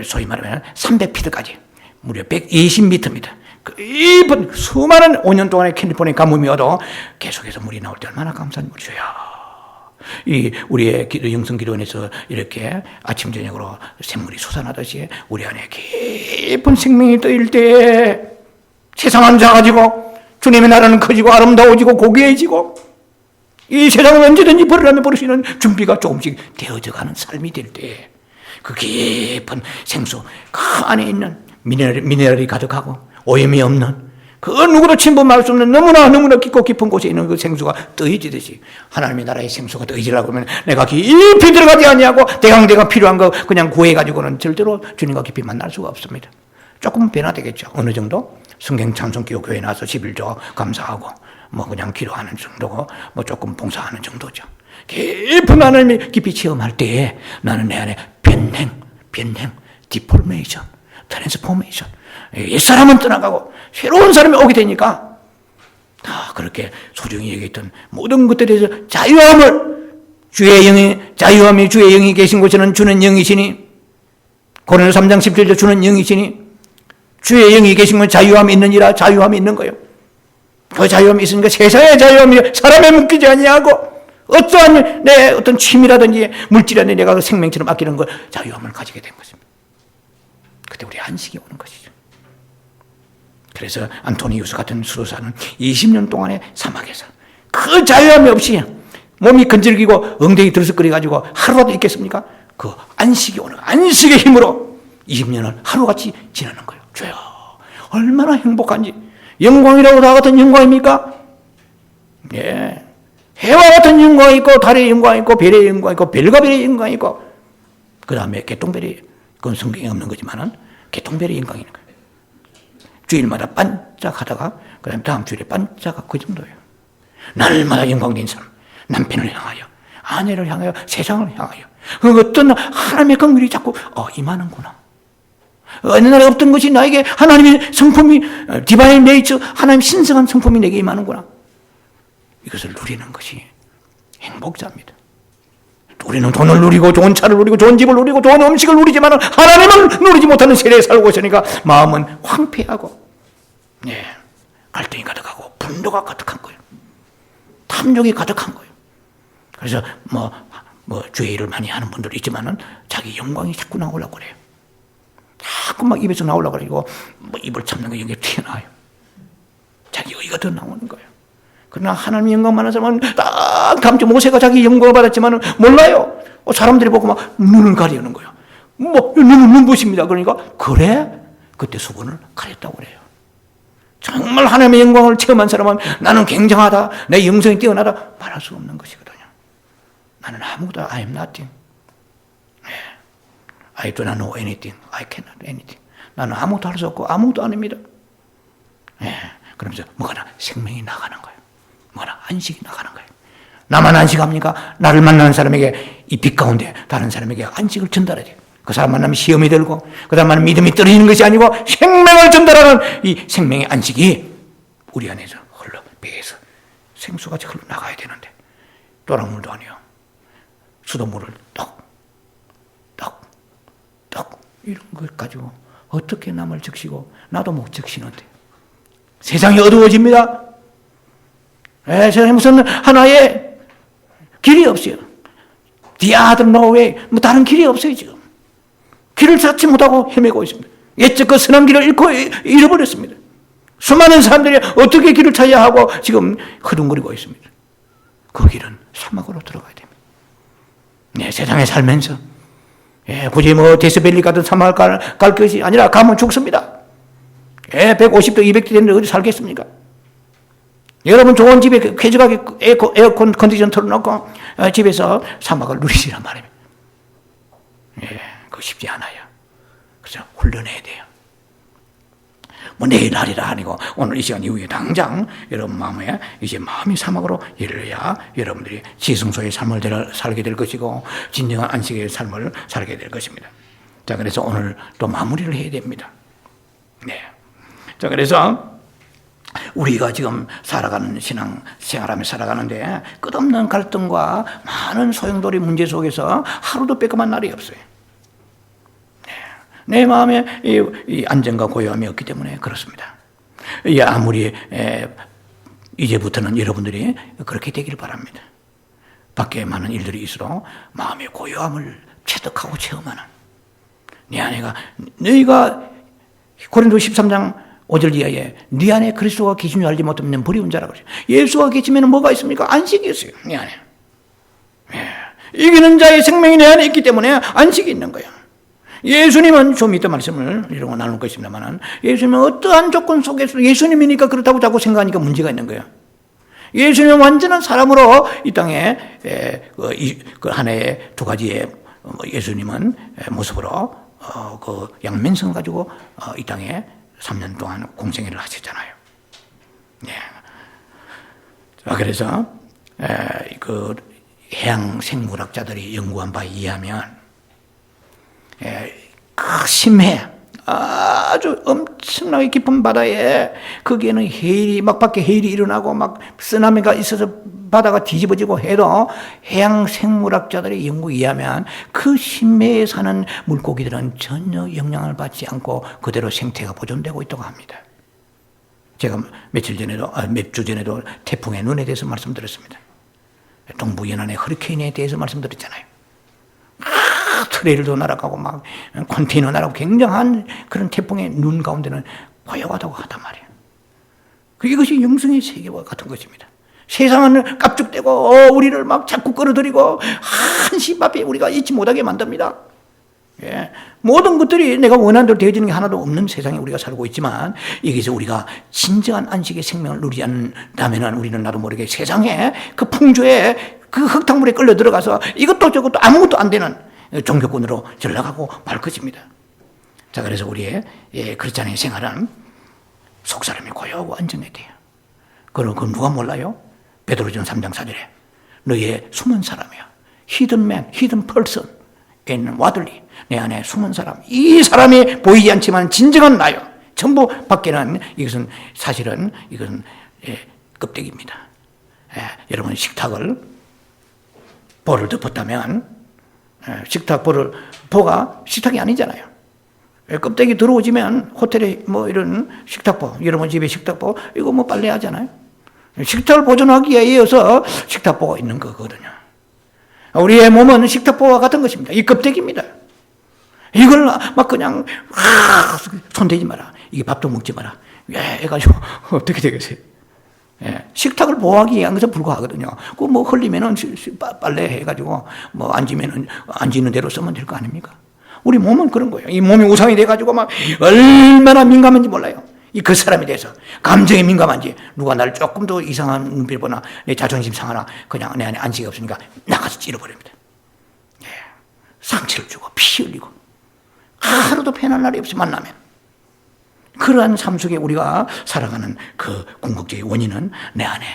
소위 말하면 300피트까지 무려 120m입니다. 깊은 수많은 5년 동안의 캘리포니아 가뭄이 와도 계속해서 물이 나올 때 얼마나 감사한 물이셔요. 이 우리의 영성 기도원에서 이렇게 아침 저녁으로 샘물이 솟아나듯이 우리 안에 깊은 생명이 떠일 때 세상은 작아지고 주님의 나라는 커지고 아름다워지고 고귀해지고 이 세상을 언제든지 버리라면 버릴 수 있는 준비가 조금씩 되어져 가는 삶이 될 때 그 깊은 생수 그 안에 있는 미네랄이 가득하고 오염이 없는 그 누구도 침범할 수 없는 너무나 깊고 깊은 곳에 있는 그 생수가 떠이지듯이 하나님의 나라의 생수가 떠이지라고 하면 내가 깊이 들어가지 아니하고 대강대강 필요한 거 그냥 구해가지고는 절대로 주님과 깊이 만날 수가 없습니다. 조금 변화되겠죠. 어느 정도? 성경 찬송기도 교회 나서 11조 감사하고 뭐 그냥 기도하는 정도고 뭐 조금 봉사하는 정도죠. 깊은 하나님이 깊이 체험할 때에 나는 내 안에 변행, 디포메이션, 트랜스포메이션, 옛사람은 떠나가고 새로운 사람이 오게 되니까 그렇게 소중히 얘기했던 모든 것들에 대해서 자유함을 자유함이 주의 영이 계신 곳에는 주는 영이시니 고린도 3장 17절 주는 영이시니 주의 영이 계신 곳에 자유함이 있느니라. 자유함이 있는 거예요. 그 자유함이 있으니까 세상의 자유함이 사람에 묶이지 아니하고 어떠한 내 어떤 취미라든지 물질이라든지 내가 그 생명처럼 아끼는 걸 자유함을 가지게 된 것입니다. 그때 우리 안식이 오는 것이죠. 그래서 안토니우스 같은 수도사는 20년 동안의 사막에서 그 자유함이 없이 몸이 건질기고 엉덩이 들썩거려가지고 하루라도 있겠습니까? 그 안식이 오는 안식의 힘으로 20년을 하루같이 지나는 거예요. 주여 얼마나 행복한지. 영광이라고 다 같은 영광입니까? 예. 해와 같은 영광이 있고 달의 영광이 있고 별의 영광이 있고 별과 별의 영광이 있고 그 다음에 개똥별이 그건 성경에 없는 거지만은 개똥별의 영광이 있는 거예요. 주일마다 반짝하다가 그 다음에 다음 주일에 반짝하고 그 정도예요. 날마다 영광된 사람, 남편을 향하여 아내를 향하여 세상을 향하여 그 어떤 하나님의 긍휼이 자꾸 임하는구나. 어느 날에 없던 것이 나에게 하나님의 성품이 디바인 네이처 하나님 신성한 성품이 내게 임하는구나. 이것을 누리는 것이 행복자입니다. 우리는 돈을 누리고 좋은 차를 누리고 좋은 집을 누리고 좋은 음식을 누리지만 하나님을 누리지 못하는 세대에 살고 있으니까 마음은 황폐하고 갈등이 가득하고 분노가 가득한 거예요. 탐욕이 가득한 거예요. 그래서 주의 일을 많이 하는 분들이 있지만은 자기 영광이 자꾸 나오려고 그래요. 자꾸 막 입에서 나오려고 그러고 입을 참는 게 여기에 튀어나와요. 자기 의가 더 나오는 거예요. 그러나 하나님의 영광 많은 사람은 딱 감지 모세가 자기 영광을 받았지만 몰라요. 사람들이 보고 막 눈을 가리는 거예요. 눈은 눈부십니다. 그러니까 그래? 그때 수건을 가렸다고 그래요. 정말 하나님의 영광을 체험한 사람은 나는 굉장하다. 내 영성이 뛰어나다. 말할 수 없는 것이거든요. 나는 아무것도 I am nothing. I do not know anything. I cannot anything. 나는 아무것도 할 수 없고 아무것도 아닙니다. 그러면서 뭐가 생명이 나가는 거예요. 뭐가 안식이 나가는 거예요. 나만 안식합니까? 나를 만나는 사람에게 이 빛 가운데 다른 사람에게 안식을 전달해야 돼요. 그 사람 만나면 시험이 들고 그 사람 만나면 믿음이 떨어지는 것이 아니고 생명을 전달하는 이 생명의 안식이 우리 안에서 흘러 배에서 생수같이 흘러나가야 되는데 또랑물도 아니요. 수돗물을 떡 이런 걸 가지고 어떻게 남을 적시고 나도 못 적시는데 세상이 어두워집니다. 세상에 무슨 하나의 길이 없어요. The other no way. 다른 길이 없어요 지금. 길을 찾지 못하고 헤매고 있습니다. 옛적 그 선한 길을 잃어버렸습니다. 수많은 사람들이 어떻게 길을 찾아야 하고 지금 흐둥거리고 있습니다. 그 길은 사막으로 들어가야 됩니다. 세상에 살면서 굳이 데스밸리 같은 사막을 갈 것이 아니라 가면 죽습니다. 150도 200도 되는데 어디 살겠습니까? 여러분 좋은 집에 쾌적하게 에어컨 컨디션 틀어놓고 집에서 사막을 누리시란 말입니다. 그거 쉽지 않아요. 그래서 훈련해야 돼요. 내일 하리라 아니고 오늘 이 시간 이후에 당장 여러분 마음에 이제 마음이 사막으로 열려야 여러분들이 지성소의 삶을 살게 될 것이고 진정한 안식의 삶을 살게 될 것입니다. 자, 그래서 오늘 또 마무리를 해야 됩니다. 자, 그래서 우리가 지금 살아가는 신앙 생활하면서 살아가는데 끝없는 갈등과 많은 소용돌이 문제 속에서 하루도 빼꼼한 날이 없어요. 내 마음에 이 안정과 고요함이 없기 때문에 그렇습니다. 아무리 이제부터는 여러분들이 그렇게 되기를 바랍니다. 밖에 많은 일들이 있어도 마음의 고요함을 체득하고 체험하는 네 아내가 너희가 고린도 13장 5절 이하에 네 안에 그리스도가 계신 줄 알지 못하면 버리운 자라고 그러죠. 예수가 계시면 뭐가 있습니까? 안식이 있어요. 네 안에. 이기는 자의 생명이 내 안에 있기 때문에 안식이 있는 거예요. 예수님은 좀 이따 말씀을 이런 거 나눌 것입니다만, 예수님은 어떠한 조건 속에서 예수님이니까 그렇다고 자꾸 생각하니까 문제가 있는 거예요. 예수님은 완전한 사람으로 이 땅에 그 한 해에 두 가지의 예수님은 모습으로 그 양면성 가지고 이 땅에 3년 동안 공생애를 하셨잖아요. 예. 자, 그래서 그 해양 생물학자들이 연구한 바에 의하면 그 심해 아주 엄청나게 깊은 바다에 거기에는 해일이 막 밖에 해일이 일어나고 막 쓰나미가 있어서 바다가 뒤집어지고 해도 해양 생물학자들의 연구에 의하면 그 심해에 사는 물고기들은 전혀 영향을 받지 않고 그대로 생태가 보존되고 있다고 합니다. 제가 몇 주 전에도 태풍의 눈에 대해서 말씀드렸습니다. 동부 연안의 허리케인에 대해서 말씀드렸잖아요. 트레일도 날아가고 막 컨테이너 날아가고 굉장한 그런 태풍의 눈 가운데는 고요하다고 하단 말이에요. 이것이 영성의 세계와 같은 것입니다. 세상은 깝죽대고 우리를 막 자꾸 끌어들이고 한시 앞에 우리가 잊지 못하게 만듭니다. 예. 모든 것들이 내가 원하는 대로 되어지는 게 하나도 없는 세상에 우리가 살고 있지만, 여기서 우리가 진정한 안식의 생명을 누리지 않는다면 우리는 나도 모르게 세상에 그 풍조에 그 흙탕물에 끌려 들어가서 이것도 저것도 아무것도 안 되는 종교권으로 전락하고 말 것입니다. 자, 그래서 우리의 크리스찬의 생활은 속사람이 고요하고 안정해야 돼요. 그건 누가 몰라요? 베드로전 3장 4절에 너희의 숨은 사람이야. hidden man, hidden person in waterly. 내 안에 숨은 사람. 이 사람이 보이지 않지만 진정한 나요. 전부 밖에는 이것은 사실은 이것은 껍데기입니다. 여러분 식탁을 볼을 덮었다면 식탁 보가 식탁이 아니잖아요. 껍데기 들어오지면 호텔에 뭐 이런 식탁보, 여러분 집에 식탁보 이거 뭐 빨래하잖아요. 식탁을 보존하기 위해서 식탁보가 있는 거거든요. 우리의 몸은 식탁보와 같은 것입니다. 이 껍데기입니다. 이걸 막 그냥 손대지 마라. 이게 밥도 먹지 마라. 해가지고 어떻게 되겠어요? 식탁을 보호하기 위한 것에 불과하거든요. 그 뭐 흘리면은 빨래 해가지고 뭐 앉으면은 앉는 대로 쓰면 될 거 아닙니까? 우리 몸은 그런 거예요. 이 몸이 우상이 돼가지고 막 얼마나 민감한지 몰라요. 그 사람에 대해서 감정에 민감한지, 누가 나를 조금 더 이상한 눈빛 보나 내 자존심 상하나 그냥 내 안에 안식이 없으니까 나가서 찌르버립니다. 상처를 주고 피 흘리고 하루도 편한 날이 없이 만나면, 그러한 삶 속에 우리가 살아가는 그 궁극적인 원인은 내 안에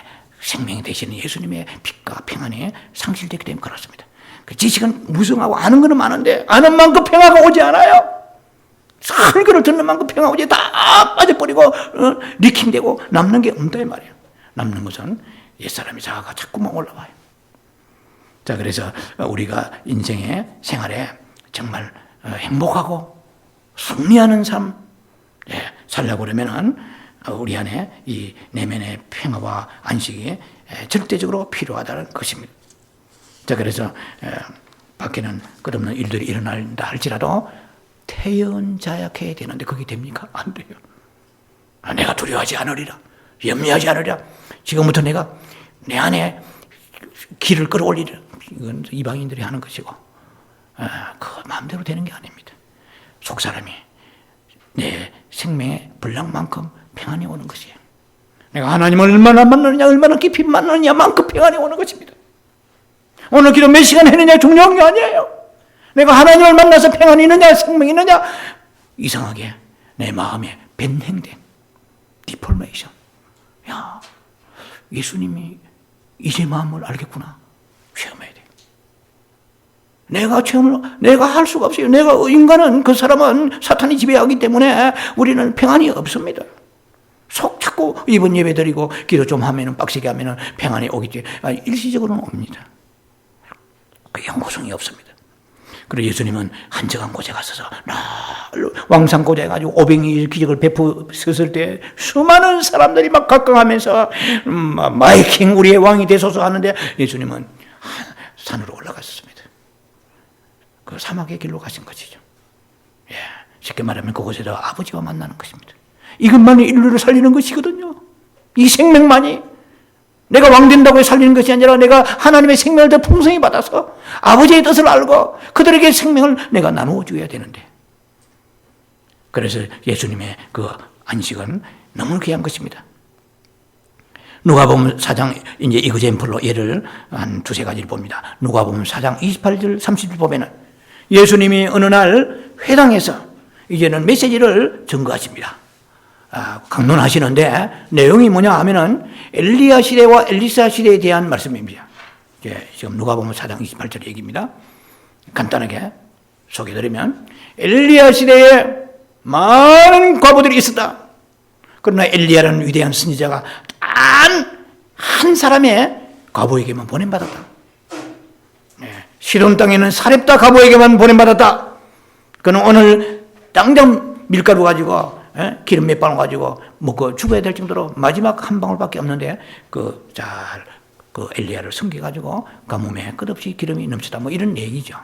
생명이 되시는 예수님의 빛과 평안이 상실되기 때문에 그렇습니다. 그 지식은 무성하고 아는 것은 많은데 아는 만큼 평화가 오지 않아요. 설교를 듣는 만큼 평화 오지 다 빠져버리고 리킹되고 남는 게 없다 이 말이에요. 남는 것은 옛사람이 자아가 자꾸만 올라와요. 자, 그래서 우리가 인생의 생활에 정말 행복하고 승리하는 삶 살려고 그러면은 우리 안에 이 내면의 평화와 안식이 절대적으로 필요하다는 것입니다. 자, 그래서 밖에는 끝없는 일들이 일어난다 할지라도 태연자약해야 되는데 그게 됩니까? 안 돼요. 내가 두려워하지 않으리라, 염려하지 않으리라, 지금부터 내가 내 안에 기를 끌어올리리라. 이건 이방인들이 하는 것이고, 그 마음대로 되는 게 아닙니다. 속사람이 내 생명의 분량만큼 평안이 오는 것이에요. 내가 하나님을 얼마나 만나느냐, 얼마나 깊이 만나느냐만큼 평안이 오는 것입니다. 오늘 기도 몇 시간 했느냐 중요한 게 아니에요. 내가 하나님을 만나서 평안이 있느냐, 생명이 있느냐, 이상하게 내 마음에 변행된 디폴메이션. 야, 예수님이 이제 마음을 알겠구나. 체험해야 돼. 내가 할 수가 없어요. 인간은, 그 사람은 사탄이 지배하기 때문에 우리는 평안이 없습니다. 속 자꾸 이번 예배 드리고 기도 좀 하면은 빡세게 하면은 평안이 오겠지. 일시적으로는 옵니다. 그 연구성이 없습니다. 그리고 예수님은 한적한 곳에 가서서 왕산고제 가지고 500일 기적을 베푸셨을 때 수많은 사람들이 막 각광하면서 마이킹 우리의 왕이 되소서 하는데 예수님은 산으로 올라갔습니다. 그 사막의 길로 가신 것이죠. 쉽게 말하면 그곳에서 아버지와 만나는 것입니다. 이것만이 인류를 살리는 것이거든요. 이 생명만이 내가 왕 된다고 해서 살리는 것이 아니라 내가 하나님의 생명을 더 풍성히 받아서 아버지의 뜻을 알고 그들에게 생명을 내가 나누어 줘야 되는데 그래서 예수님의 그 안식은 너무 귀한 것입니다. 누가복음 4장 이제 이그젬플로 예를 한 두세 가지를 봅니다. 누가복음 4장 28절 30절 보면은 예수님이 어느 날 회당에서 이제는 메시지를 전거하십니다. 강론하시는데 내용이 뭐냐 하면은 엘리야 시대와 엘리사 시대에 대한 말씀입니다. 지금 누가복음 4장 28절 얘기입니다. 간단하게 소개드리면 엘리야 시대에 많은 과부들이 있었다. 그러나 엘리야라는 위대한 선지자가 단 한 사람의 과부에게만 보냄받았다. 시돈 땅에는 사렙다 과부에게만 보냄받았다. 그는 오늘 당장 밀가루 가지고 기름 몇 방울 가지고 먹고 죽어야 될 정도로 마지막 한 방울밖에 없는데 그 엘리야를 섬겨가지고 가뭄에 끝없이 기름이 넘치다 뭐 이런 얘기죠.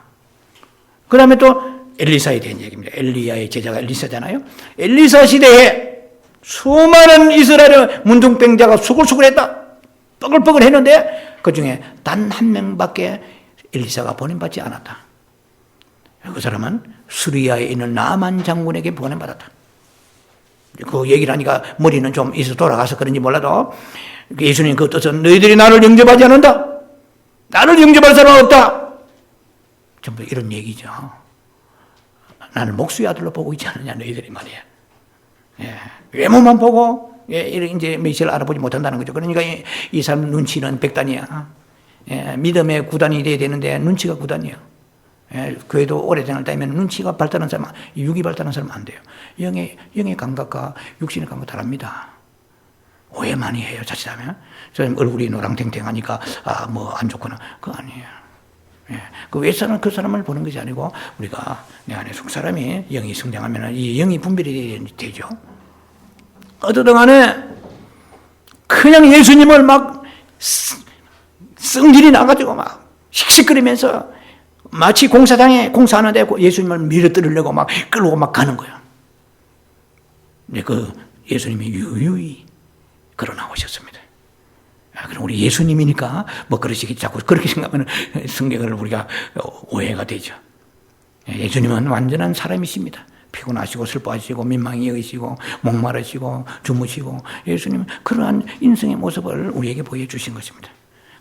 그 다음에 또 엘리사에 대한 얘기입니다. 엘리야의 제자가 엘리사잖아요. 엘리사 시대에 수많은 이스라엘의 문둥병자가 수글수글했다. 뻐글뻐글 했는데 그 중에 단 한 명밖에 엘리사가 보냄받지 않았다. 그 사람은 수리아에 있는 나만 장군에게 보냄받았다. 그 얘기를 하니까 머리는 좀 있어 돌아가서 그런지 몰라도 예수님 그 뜻은 너희들이 나를 영접하지 않는다. 나를 영접할 사람은 없다. 전부 이런 얘기죠. 나를 목수의 아들로 보고 있지 않느냐 너희들이 말이야. 외모만 보고 이제 메시아를 알아보지 못한다는 거죠. 그러니까 이 사람 눈치는 백단이야. 믿음의 구단이 돼야 되는데 눈치가 구단이에요. 교회도 오래전을 따면 눈치가 발달한 사람, 육이 발달한 사람은 안 돼요. 영의 감각과 육신의 감각 다릅니다. 오해 많이 해요, 자칫하면. 저 얼굴이 노랑탱탱하니까, 뭐 안 좋거나. 그거 아니에요. 그 윗사람은 그 사람을 보는 것이 아니고, 우리가 내 안에 속 사람이 영이 성장하면 이 영이 분별이 되죠. 어떤 안에 그냥 예수님을 막 성질이 나가지고 막 씩씩거리면서 마치 공사장에 공사하는데 예수님을 밀어뜨리려고 막 끌고 막 가는 거야. 근데 그 예수님이 유유히 걸어 나오셨습니다. 그럼 우리 예수님이니까 뭐 그러시기 자꾸 그렇게 생각하면 성경을 우리가 오해가 되죠. 예수님은 완전한 사람이십니다. 피곤하시고 슬퍼하시고 민망히 여기시고 목마르시고 주무시고 예수님은 그러한 인생의 모습을 우리에게 보여주신 것입니다.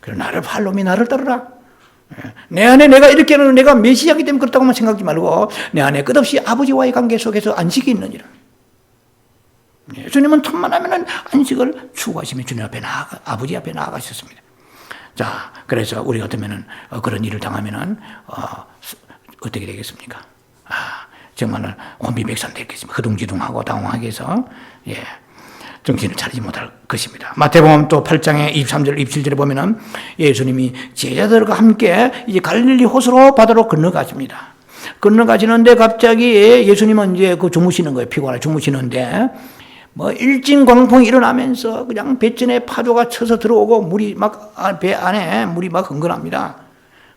그래서 나를 팔로미 나를 따르라. 내 안에 내가 이렇게 하는 내가 메시아이기 때문에 그렇다고만 생각하지 말고 내 안에 끝없이 아버지와의 관계 속에서 안식이 있느니라. 예수님은 틈만 하면 안식을 추구하시며 주님 앞에 아버지 앞에 나아가셨습니다. 자, 그래서 우리 같으면 그런 일을 당하면 어떻게 되겠습니까? 정말 혼비백산 되겠습니다. 허둥지둥하고 당황하게 해서 정신을 차리지 못할 것입니다. 마태복음 또 8장의 23절, 27절에 보면은 예수님이 제자들과 함께 이제 갈릴리 호수로 바다로 건너가십니다. 건너가시는데 갑자기 예수님은 이제 그 주무시는 거예요. 피곤해 주무시는데 뭐 일진광풍이 일어나면서 그냥 배전에 파도가 쳐서 들어오고 물이 막 배 안에 물이 막 흥건합니다.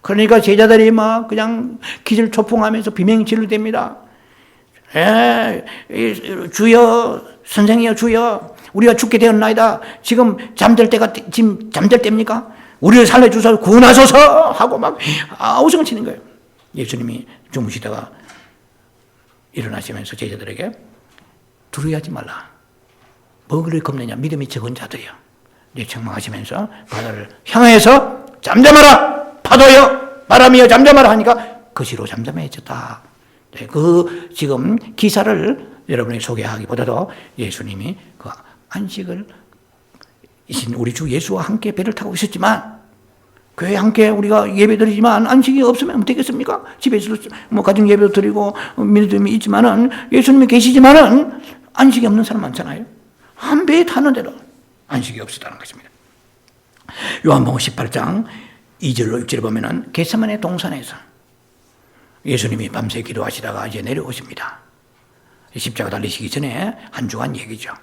그러니까 제자들이 막 그냥 기절초풍하면서 비명질을 댑니다. 주여, 선생이여, 주여, 우리가 죽게 되었나이다. 지금 잠들 때입니까? 우리를 살려주셔서 구원하소서 하고 막 아우성을 치는 거예요. 예수님이 주무시다가 일어나시면서 제자들에게 두려워하지 말라. 뭐 그리 겁내냐? 믿음이 적은 자들이요. 이제 책망하시면서 바다를 향해서 잠잠하라. 파도여, 바람이여, 잠잠하라 하니까 거시로 잠잠해졌다. 그 지금 기사를 여러분에게 소개하기보다도 예수님이 그 안식을 이신 우리 주 예수와 함께 배를 타고 있었지만 교회 함께 우리가 예배드리지만 안식이 없으면 되겠습니까? 집에서도 뭐 가정 예배도 드리고 믿음이 있지만은 예수님이 계시지만은 안식이 없는 사람 많잖아요. 한 배에 타는데도 안식이 없었다는 것입니다. 요한복음 18장 2절로 6절에 보면은 겟세마네 동산에서 예수님이 밤새 기도하시다가 이제 내려오십니다. 십자가 달리시기 전에 한 주간 얘기죠.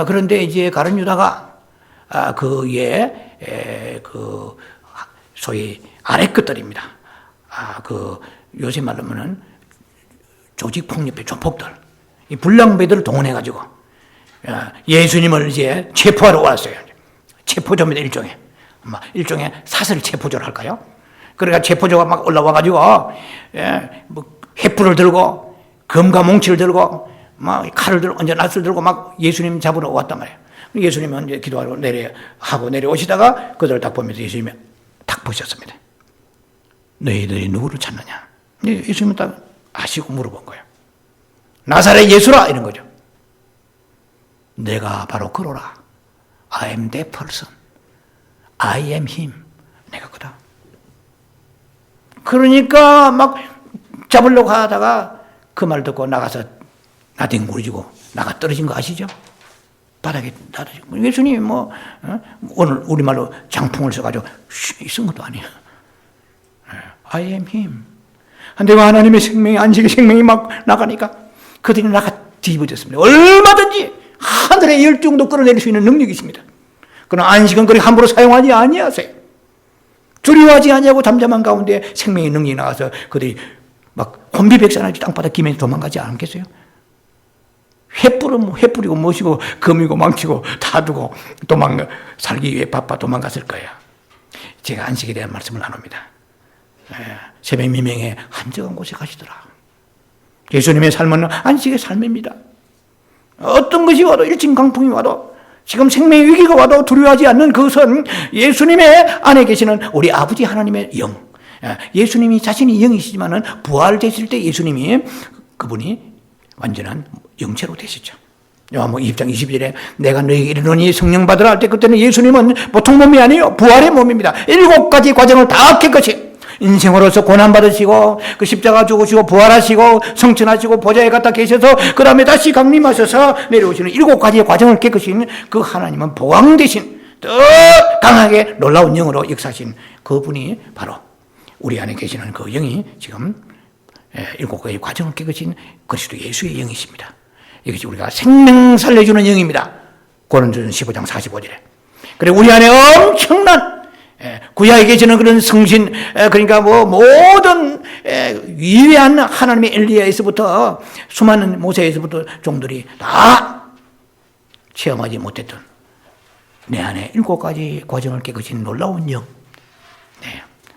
그런데 이제 가룟 유다가 그의 소위 아래 것들입니다. 요새 말로 하면은 조직 폭력배 조폭들, 이 불량배들을 동원해가지고 예수님을 이제 체포하러 왔어요. 체포조입니다, 일종의 사설 체포조를 할까요? 그러니까 체포조가 막 올라와가지고 뭐 횃불을 들고 검과 몽치를 들고 막 칼을 들고, 언제 낫을 들고 막 예수님 잡으러 왔단 말이에요. 예수님은 이제 기도하고 내려오시다가 그들을 딱 보면서 예수님이 딱 보셨습니다. 너희들이 누구를 찾느냐? 예수님은 딱 아시고 물어본 거예요. 나사렛 예수라! 이런 거죠. 내가 바로 그로라. I am that person. I am him. 내가 그다. 그러니까 막 잡으려고 하다가 그 말 듣고 나가서 나뒹구르지고 나가 떨어진 거 아시죠? 바닥에 떨어지고. 예수님이 오늘 우리말로 장풍을 써가지고 쓴 것도 아니에요. I am him. 내가 하나님의 생명이, 안식의 생명이 막 나가니까 그들이 나가 뒤집어졌습니다. 얼마든지 하늘의 열중도 끌어내릴 수 있는 능력이 있습니다. 그러나 안식은 그렇게 함부로 사용하지 아니하세요. 두려워하지 아니하고 잠잠한 가운데 생명의 능력이 나와서 그들이 막 혼비백산하지 땅바닥 기면서 도망가지 않겠어요? 횃불이고 무엇이고 금이고 망치고 다 두고 살기 위해 바빠 도망갔을 거예요. 제가 안식에 대한 말씀을 나눕니다. 새벽 미명에 한적한 곳에 가시더라. 예수님의 삶은 안식의 삶입니다. 어떤 것이 와도, 일진 강풍이 와도, 지금 생명의 위기가 와도 두려워하지 않는 그것은 예수님의 안에 계시는 우리 아버지 하나님의 영. 예수님이 자신이 영이시지만은 부활되실 때 예수님이 그분이 완전한 영체로 되시죠. 요한복음 20장 22절에 내가 너희에게 이르노니 성령 받으라 할 때 그때는 예수님은 보통 몸이 아니에요. 부활의 몸입니다. 7가지 과정을 다 깨끗이 인생으로서 고난받으시고 그 십자가 죽으시고 부활하시고 성천하시고 보좌에 갖다 계셔서 그 다음에 다시 강림하셔서 내려오시는 7가지의 과정을 깨끗이 그 하나님은 보강되신 더 강하게 놀라운 영으로 역사하신 그분이 바로 우리 안에 계시는 그 영이 지금 7가지 과정을 깨끗이 그리스도 예수의 영이십니다. 이것이 우리가 생명 살려주는 영입니다. 고린도전서 15장 45절에. 그리고 우리 안에 엄청난 구약에 계시는 그런 성신, 그러니까 모든 위대한 하나님의 엘리야에서부터 수많은 모세에서부터 종들이 다 체험하지 못했던 내 안에 7가지 과정을 깨끗이 놀라운 영,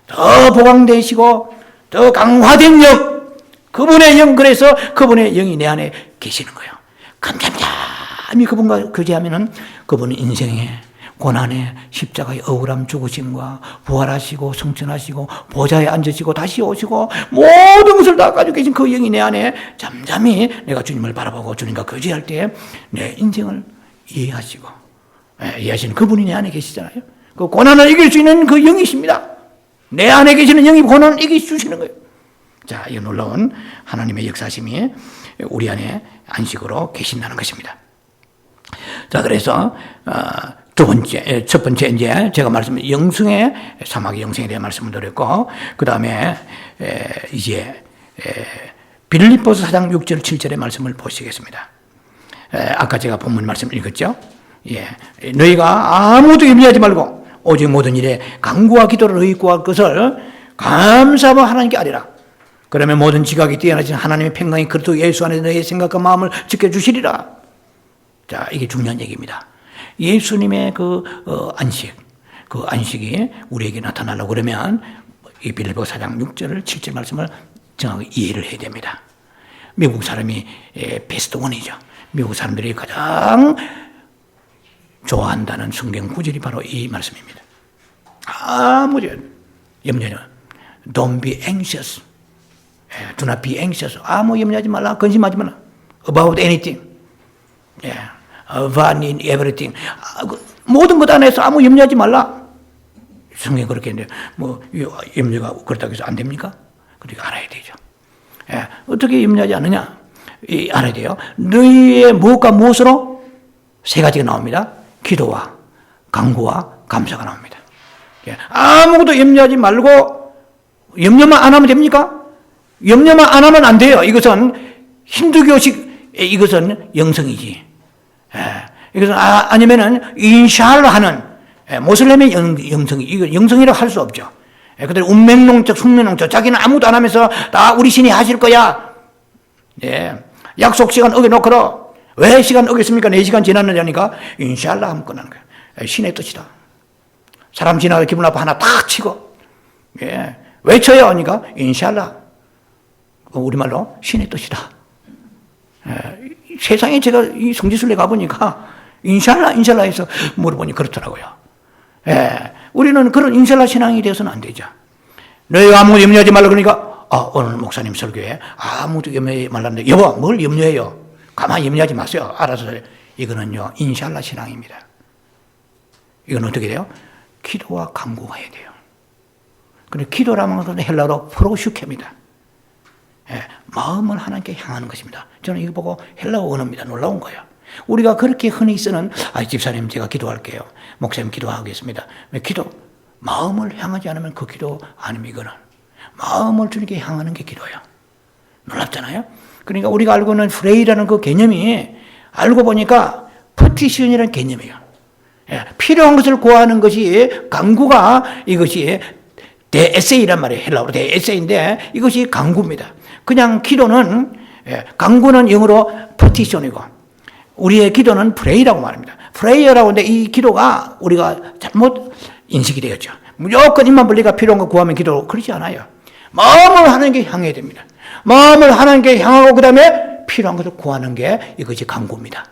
더 보강되시고 더 강화된 영, 그분의 영, 그래서 그분의 영이 내 안에 계시는 거예요. 잠잠히 그분과 교제하면은 그분은 인생의 고난의 십자가의 억울함 죽으심과 부활하시고 성천하시고 보좌에 앉으시고 다시 오시고 모든 것을 다 가지고 계신 그 영이 내 안에 잠잠히 내가 주님을 바라보고 주님과 교제할 때 내 인생을 이해하시고 이해하시는 그분이 내 안에 계시잖아요. 그 고난을 이길 수 있는 그 영이십니다. 내 안에 계시는 영이 고난을 이겨주시는 거예요. 자, 이 놀라운 하나님의 역사심이 우리 안에 안식으로 계신다는 것입니다. 자, 그래서 첫 번째 이제 제가 말씀드린 영성의 사막의 영성에 대한 말씀을 드렸고, 그 다음에 이제 빌립보서 4장 6절 7절의 말씀을 보시겠습니다. 아까 제가 본문 말씀 읽었죠. 너희가 아무도 염려하지 말고 오직 모든 일에 간구와 기도를 너희 구할 것을 감사하며 하나님께 아뢰라. 그러면 모든 지각이 뛰어나신 하나님의 평강이 그리스도 예수 안에 너희의 생각과 마음을 지켜주시리라. 자, 이게 중요한 얘기입니다. 예수님의 그 안식이 우리에게 나타나려고 그러면 이 빌립보서 4장 6절 7절 말씀을 정확히 이해를 해야 됩니다. 미국 사람이 베스트 원이죠. 미국 사람들이 가장 좋아한다는 성경 구절이 바로 이 말씀입니다. 아무 염려는 Don't be anxious. Do not be anxious. 아무 염려하지 말라. 근심하지 말라. About anything. About everything. 모든 것 안에서 아무 염려하지 말라. 성경이 그렇게 했는데 염려가 그렇다고 해서 안 됩니까? 그러니까 알아야 되죠. 어떻게 염려하지 않느냐? 알아야 돼요. 너희의 무엇과 무엇으로? 3가지가 나옵니다. 기도와 간구와 감사가 나옵니다. 아무것도 염려하지 말고 염려만 안 하면 됩니까? 염려만 안 하면 안 돼요. 이것은 힌두교식, 이것은 영성이지. 이것은 아니면은 인샬라 하는 모슬렘의 영성이, 이거 영성이라고 할 수 없죠. 그들 운명론적, 숙명론적, 자기는 아무도 안 하면서 다 우리 신이 하실 거야. 약속 시간 어겨놓고 왜 시간 어겼습니까? 4시간 지났느냐니까 인샬라 하면 끝나는 거예요. 신의 뜻이다. 사람 지나가 기분 나빠 하나 탁 치고 외쳐요 하니까 인샬라. 우리말로 신의 뜻이다. 세상에 제가 이 성지순례 가보니까 인샬라 해서 물어보니 그렇더라고요. 예, 우리는 그런 인샬라 신앙이 되어서는 안 되죠. 너희가 아무것도 염려하지 말라 그러니까 오늘 목사님 설교에 아무것도 염려하지 말라는데 여보 뭘 염려해요? 가만히 염려하지 마세요. 알아서. 이거는요 인샬라 신앙입니다. 이건 어떻게 돼요? 기도와 간구가 해야 돼요. 근데 기도라는 것은 헬라어로 프로슈케입니다. 예, 마음을 하나님께 향하는 것입니다. 저는 이거 보고 헬라어 언어입니다. 놀라운 거예요. 우리가 그렇게 흔히 쓰는 집사님 제가 기도할게요. 목사님 기도하겠습니다. 기도 마음을 향하지 않으면 그 기도 아닙니다. 이거는 마음을 주님께 향하는 게 기도예요. 놀랍잖아요. 그러니까 우리가 알고 있는 프레이라는 그 개념이 알고 보니까 퍼티션이라는 개념이에요. 예, 필요한 것을 구하는 것이 간구가 이것이 대에세이란 말이에요. 헬라어로 대에세이인데 이것이 간구입니다. 그냥 기도는 간구는 영어로 퍼티션이고 우리의 기도는 프레이라고 말합니다. 프레이어라고 하는데 이 기도가 우리가 잘못 인식이 되었죠. 무조건 입만 벌리가 필요한 거 구하면 기도 그러지 않아요. 마음을 하나님께 향해야 됩니다. 마음을 하나님께 향하고 그 다음에 필요한 것을 구하는 게 이것이 간구입니다.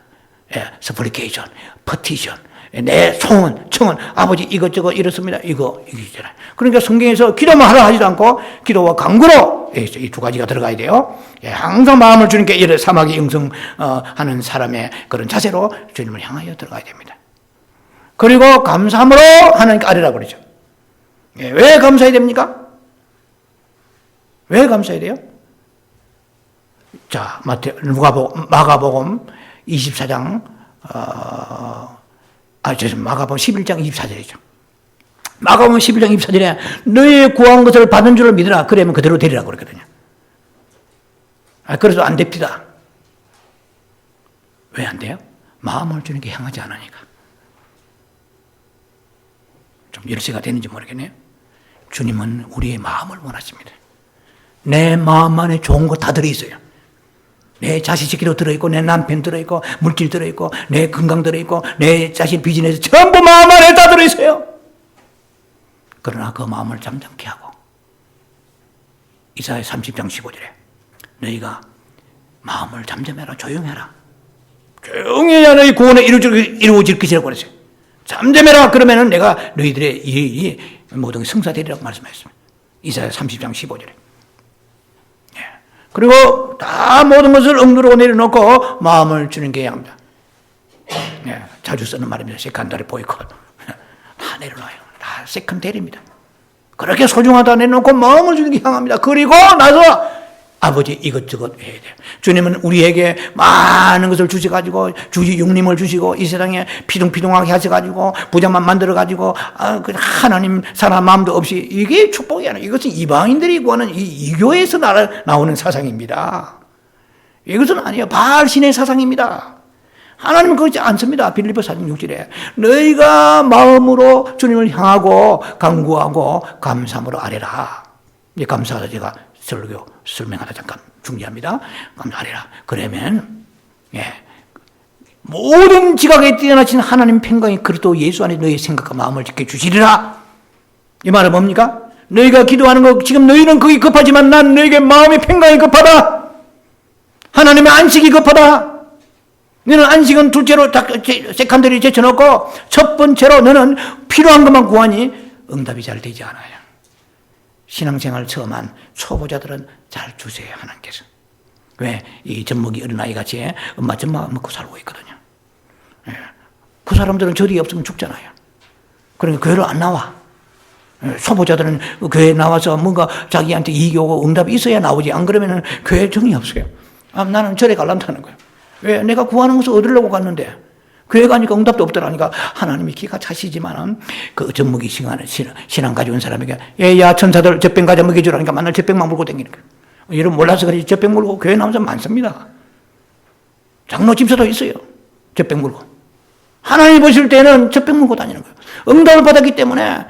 스플리케이션, 퍼티션, 내 소원, 청원, 아버지 이것저것 이렇습니다. 이거잖아요. 그러니까 성경에서 기도만 하라 하지도 않고 기도와 간구로 이 두 가지가 들어가야 돼요. 항상 마음을 주님께 이를 사막에 영성하는 사람의 그런 자세로 주님을 향하여 들어가야 됩니다. 그리고 감사함으로 하나님께 아뢰라고 그러죠. 왜 감사해야 됩니까? 왜 감사해야 돼요? 자, 마가복음 24장 마가복음 11장 24절이죠. 마가복음 11장 24절에 너희 구한 것을 받은 줄을 믿으라. 그러면 그대로 되리라고 그랬거든요. 그래도 안 됩니다. 왜 안 돼요? 마음을 주님께 향하지 않으니까. 좀 열쇠가 되는지 모르겠네요. 주님은 우리의 마음을 원하십니다. 내 마음 안에 좋은 거 다 들어있어요. 내 자식 새끼도 들어있고 내 남편 들어있고 물질 들어있고 내 건강 들어있고 내 자식 비즈니스 전부 마음 안에 다 들어있어요. 그러나 그 마음을 잠잠케 하고 이사야 30장 15절에 너희가 마음을 잠잠해라 조용해라. 조용해야 너희 구원에 이루어질 것이라고 그랬어요. 잠잠해라 그러면은 내가 너희들의 일이 모든 게 성사되리라고 말씀하셨습니다. 이사야 30장 15절에. 그리고 다 모든 것을 억누르고 내려놓고 마음을 주님께 합니다. 자주 쓰는 말입니다. 세컨다리 보이콧. 다 내려놔요. 다 세컨데리입니다. 그렇게 소중하다 내놓고 마음을 주님께 향합니다. 그리고 나서 아버지 이것저것 해야 돼요. 주님은 우리에게 많은 것을 주셔가지고 주지 육림을 주시고 이 세상에 피둥피둥하게 하셔가지고 부자만 만들어가지고 하나님 사람 마음도 없이 이게 축복이 아니에요. 이것은 이방인들이 구하는 이 이교에서 나오는 사상입니다. 이것은 아니에요. 바알 신의 사상입니다. 하나님은 그렇지 않습니다. 빌립보서 4장 6절에 너희가 마음으로 주님을 향하고 간구하고 감사함으로 아뢰라. 이제 감사하다 제가 설명하다 잠깐 중지합니다. 감사하리라. 그러면 모든 지각에 뛰어나신 하나님 평강이 그리스도 예수 안에 너희 생각과 마음을 지켜주시리라. 이 말은 뭡니까? 너희가 기도하는 거 지금 너희는 그게 급하지만 난 너희에게 마음의 평강이 급하다. 하나님의 안식이 급하다. 너는 안식은 둘째로 세컨더리 제쳐놓고 첫 번째로 너는 필요한 것만 구하니 응답이 잘 되지 않아요. 신앙생활 처음 한 초보자들은 잘 주세요, 하나님께서. 왜? 이 젖먹이 어린아이같이 엄마 젖만 먹고 살고 있거든요. 그 사람들은 절이 없으면 죽잖아요. 그러니까 교회로 안 나와. 초보자들은 교회에 나와서 뭔가 자기한테 이익이 오고 응답이 있어야 나오지. 안 그러면 교회에 정이 없어요. 나는 절에 갈란다는 거예요. 왜? 내가 구하는 것을 얻으려고 갔는데 교회 가니까 응답도 없더라니까. 하나님이 기가 차시지만 그 젖먹이 시간에 신앙 가져온 사람에게 야 천사들 젖병 가져 먹여주라니까 맨날 젖병만 물고 다니는 거예요. 여러분 몰라서 그렇지 젖병 물고 교회 나오는 사람 많습니다. 장로 집사도 있어요. 젖병 물고. 하나님 보실 때는 젖병 물고 다니는 거예요. 응답을 받았기 때문에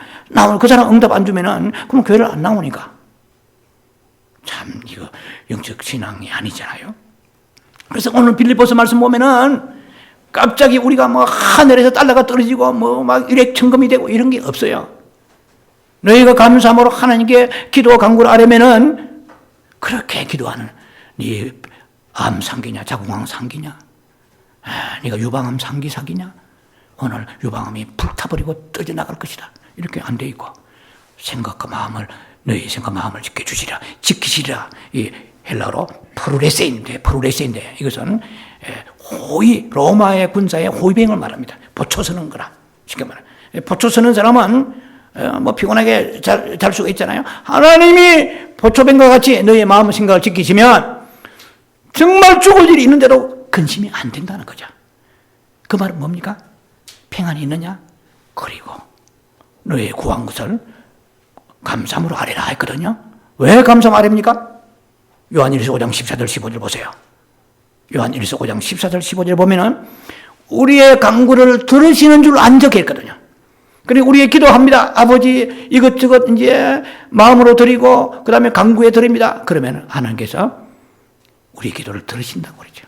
그 사람 응답 안 주면은 그럼 교회를 안 나오니까. 참 이거 영적 신앙이 아니잖아요. 그래서 오늘 빌립보서 말씀 보면은 갑자기 우리가 뭐 하늘에서 달러가 떨어지고 뭐 막 일액천금이 되고 이런 게 없어요. 너희가 감사함으로 하나님께 기도와 간구를 하려면은 그렇게 기도하는 네 암 상기냐 자궁암 상기냐 네가 유방암 상기 사기냐? 오늘 유방암이 불타버리고 떠져나갈 것이다. 이렇게 안 돼 있고, 생각과 마음을, 너희 생각과 마음을 지켜주시라, 지키시라. 이 헬라어로 프루레세인데 이것은 호위, 로마의 군사의 호위병을 말합니다. 보초 서는 거라. 쉽게 말해. 보초 서는 사람은 뭐 피곤하게 잘 수가 있잖아요. 하나님이 보초병과 같이 너희의 마음 생각을 지키시면 정말 죽을 일이 있는데도 근심이 안 된다는 거죠. 그 말은 뭡니까? 평안이 있느냐? 그리고 너희의 구한 것을 감사함으로 아뢰라 했거든요. 왜 감사함 아뢰입니까? 요한일서 5장 14절 15절 보세요. 요한일서 5장 14절 15절 보면은 우리의 간구를 들으시는 줄 안 적혀있거든요. 그리고 우리의 기도합니다. 아버지 이것저것 이제 마음으로 드리고 그 다음에 간구에 드립니다. 그러면 하나님께서 우리 기도를 들으신다고 그러죠.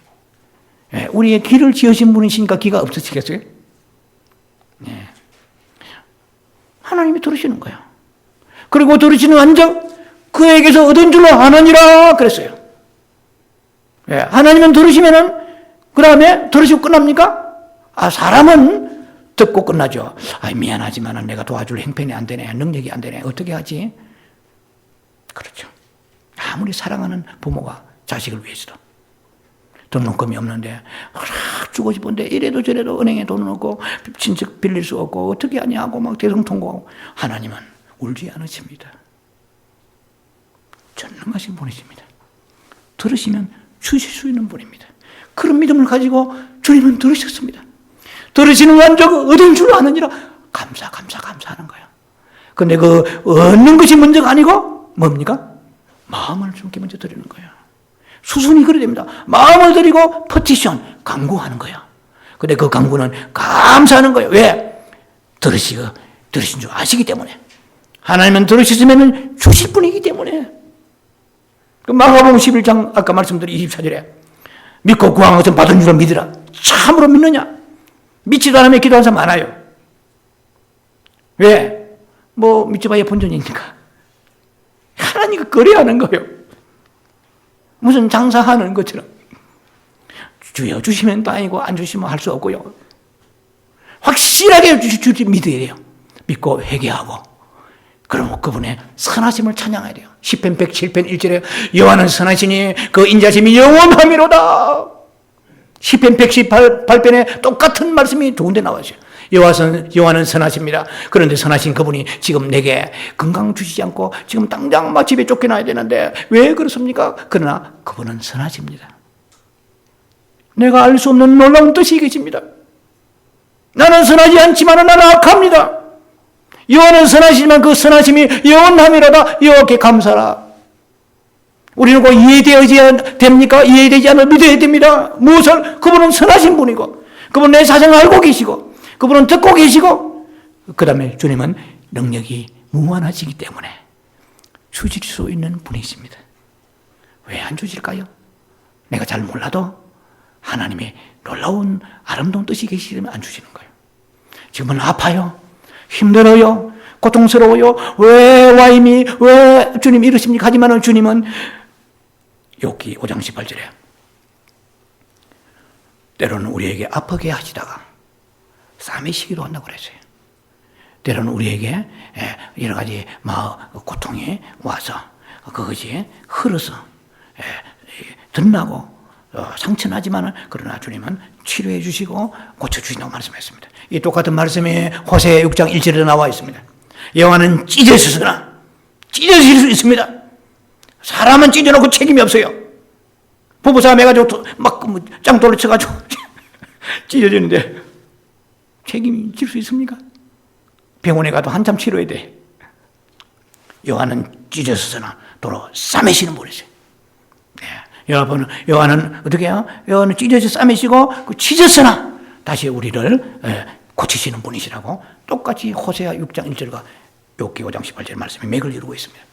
우리의 귀를 지으신 분이시니까 귀가 없으시겠어요? 네. 하나님이 들으시는 거예요. 그리고 들으시는 한정 그에게서 얻은 줄로 아느니라 그랬어요. 하나님은 들으시면은 그 다음에 들으시고 끝납니까? 사람은 듣고 끝나죠. 미안하지만 내가 도와줄 형편이 안 되네, 능력이 안 되네, 어떻게 하지? 그렇죠. 아무리 사랑하는 부모가 자식을 위해서도 등록금이 없는데 주고 싶은데 이래도 저래도 은행에 돈은 없고 친척 빌릴 수 없고 어떻게 하냐고 막 대성통곡하고, 하나님은 울지 않으십니다. 전능하신 분이십니다. 들으시면 주실 수 있는 분입니다. 그런 믿음을 가지고 주님은 들으셨습니다. 들으시는 한적 얻은 줄 아느니라 감사하는 거예요. 근데 그 얻는 것이 문제가 아니고 뭡니까? 마음을 주님께 먼저 드리는 거예요. 수순이 그래야 됩니다. 마음을 드리고 퍼티션, 간구하는 거예요. 근데 그 간구는 감사하는 거예요. 왜? 들으신 줄 아시기 때문에. 하나님은 들으셨으면 주실 분이기 때문에. 그 마가복음 11장 아까 말씀드린 24절에 믿고 구한 것은 받은 줄로 믿으라. 참으로 믿느냐? 믿지도 않으면 기도하는 사람 많아요. 왜? 뭐 믿지 봐야 본전이니까. 하나님과 거래하는 거예요. 무슨 장사하는 것처럼. 주여 주시면 다행이고 안 주시면 할 수 없고요. 확실하게 주실 믿어야 돼요. 믿고 회개하고. 그럼 그분의 선하심을 찬양해야 돼요. 시편 107편 1절에 여호와는 선하시니 그 인자심이 영원함이로다. 시편 118편에 똑같은 말씀이 두 군데 나와요. 여호와는 선하십니다. 그런데 선하신 그분이 지금 내게 건강 주시지 않고 지금 당장 막 집에 쫓겨나야 되는데 왜 그렇습니까? 그러나 그분은 선하십니다. 내가 알 수 없는 놀라운 뜻이 계십니다. 나는 선하지 않지만 나는 악합니다. 여호와는 선하시지만 그 선하심이 영원함이로다. 여호와께 감사라. 우리는 꼭 이해되어야 됩니까? 이해되지 않아 믿어야 됩니다. 무엇을? 그분은 선하신 분이고 그분은 내 사정을 알고 계시고 그분은 듣고 계시고 그 다음에 주님은 능력이 무한하시기 때문에 주실 수 있는 분이십니다. 왜 안 주실까요? 내가 잘 몰라도 하나님의 놀라운 아름다운 뜻이 계시기 때문에 안 주시는 거예요. 지금은 아파요. 힘들어요. 고통스러워요. 왜 와임이 왜 주님 이러십니까? 하지만 주님은 욥기 5장 18절에 때로는 우리에게 아프게 하시다가 싸매시기도 한다고 그랬어요. 때로는 우리에게 여러 가지 고통이 와서 그것이 흘러서 드러나고 상처나지만 그러나 주님은 치료해 주시고 고쳐주신다고 말씀했습니다. 이 똑같은 말씀이 호세아 6장 1절에 나와 있습니다. 여호와는 찢어지시거나 찢어질 수 있습니다. 사람은 찢어놓고 책임이 없어요. 부부싸움 해가지고 막 짱돌을 쳐가지고 찢어지는데 책임이 질 수 있습니까? 병원에 가도 한참 치료해야 돼. 여호와는 찢어서나 도로 싸매시는 분이세요. 네. 여러분, 여호와는 어떻게 해요? 여호와는 찢어서 싸매시고 찢었으나 다시 우리를 고치시는 분이시라고 똑같이 호세아 6장 1절과 욥기 5장 18절 말씀이 맥을 이루고 있습니다.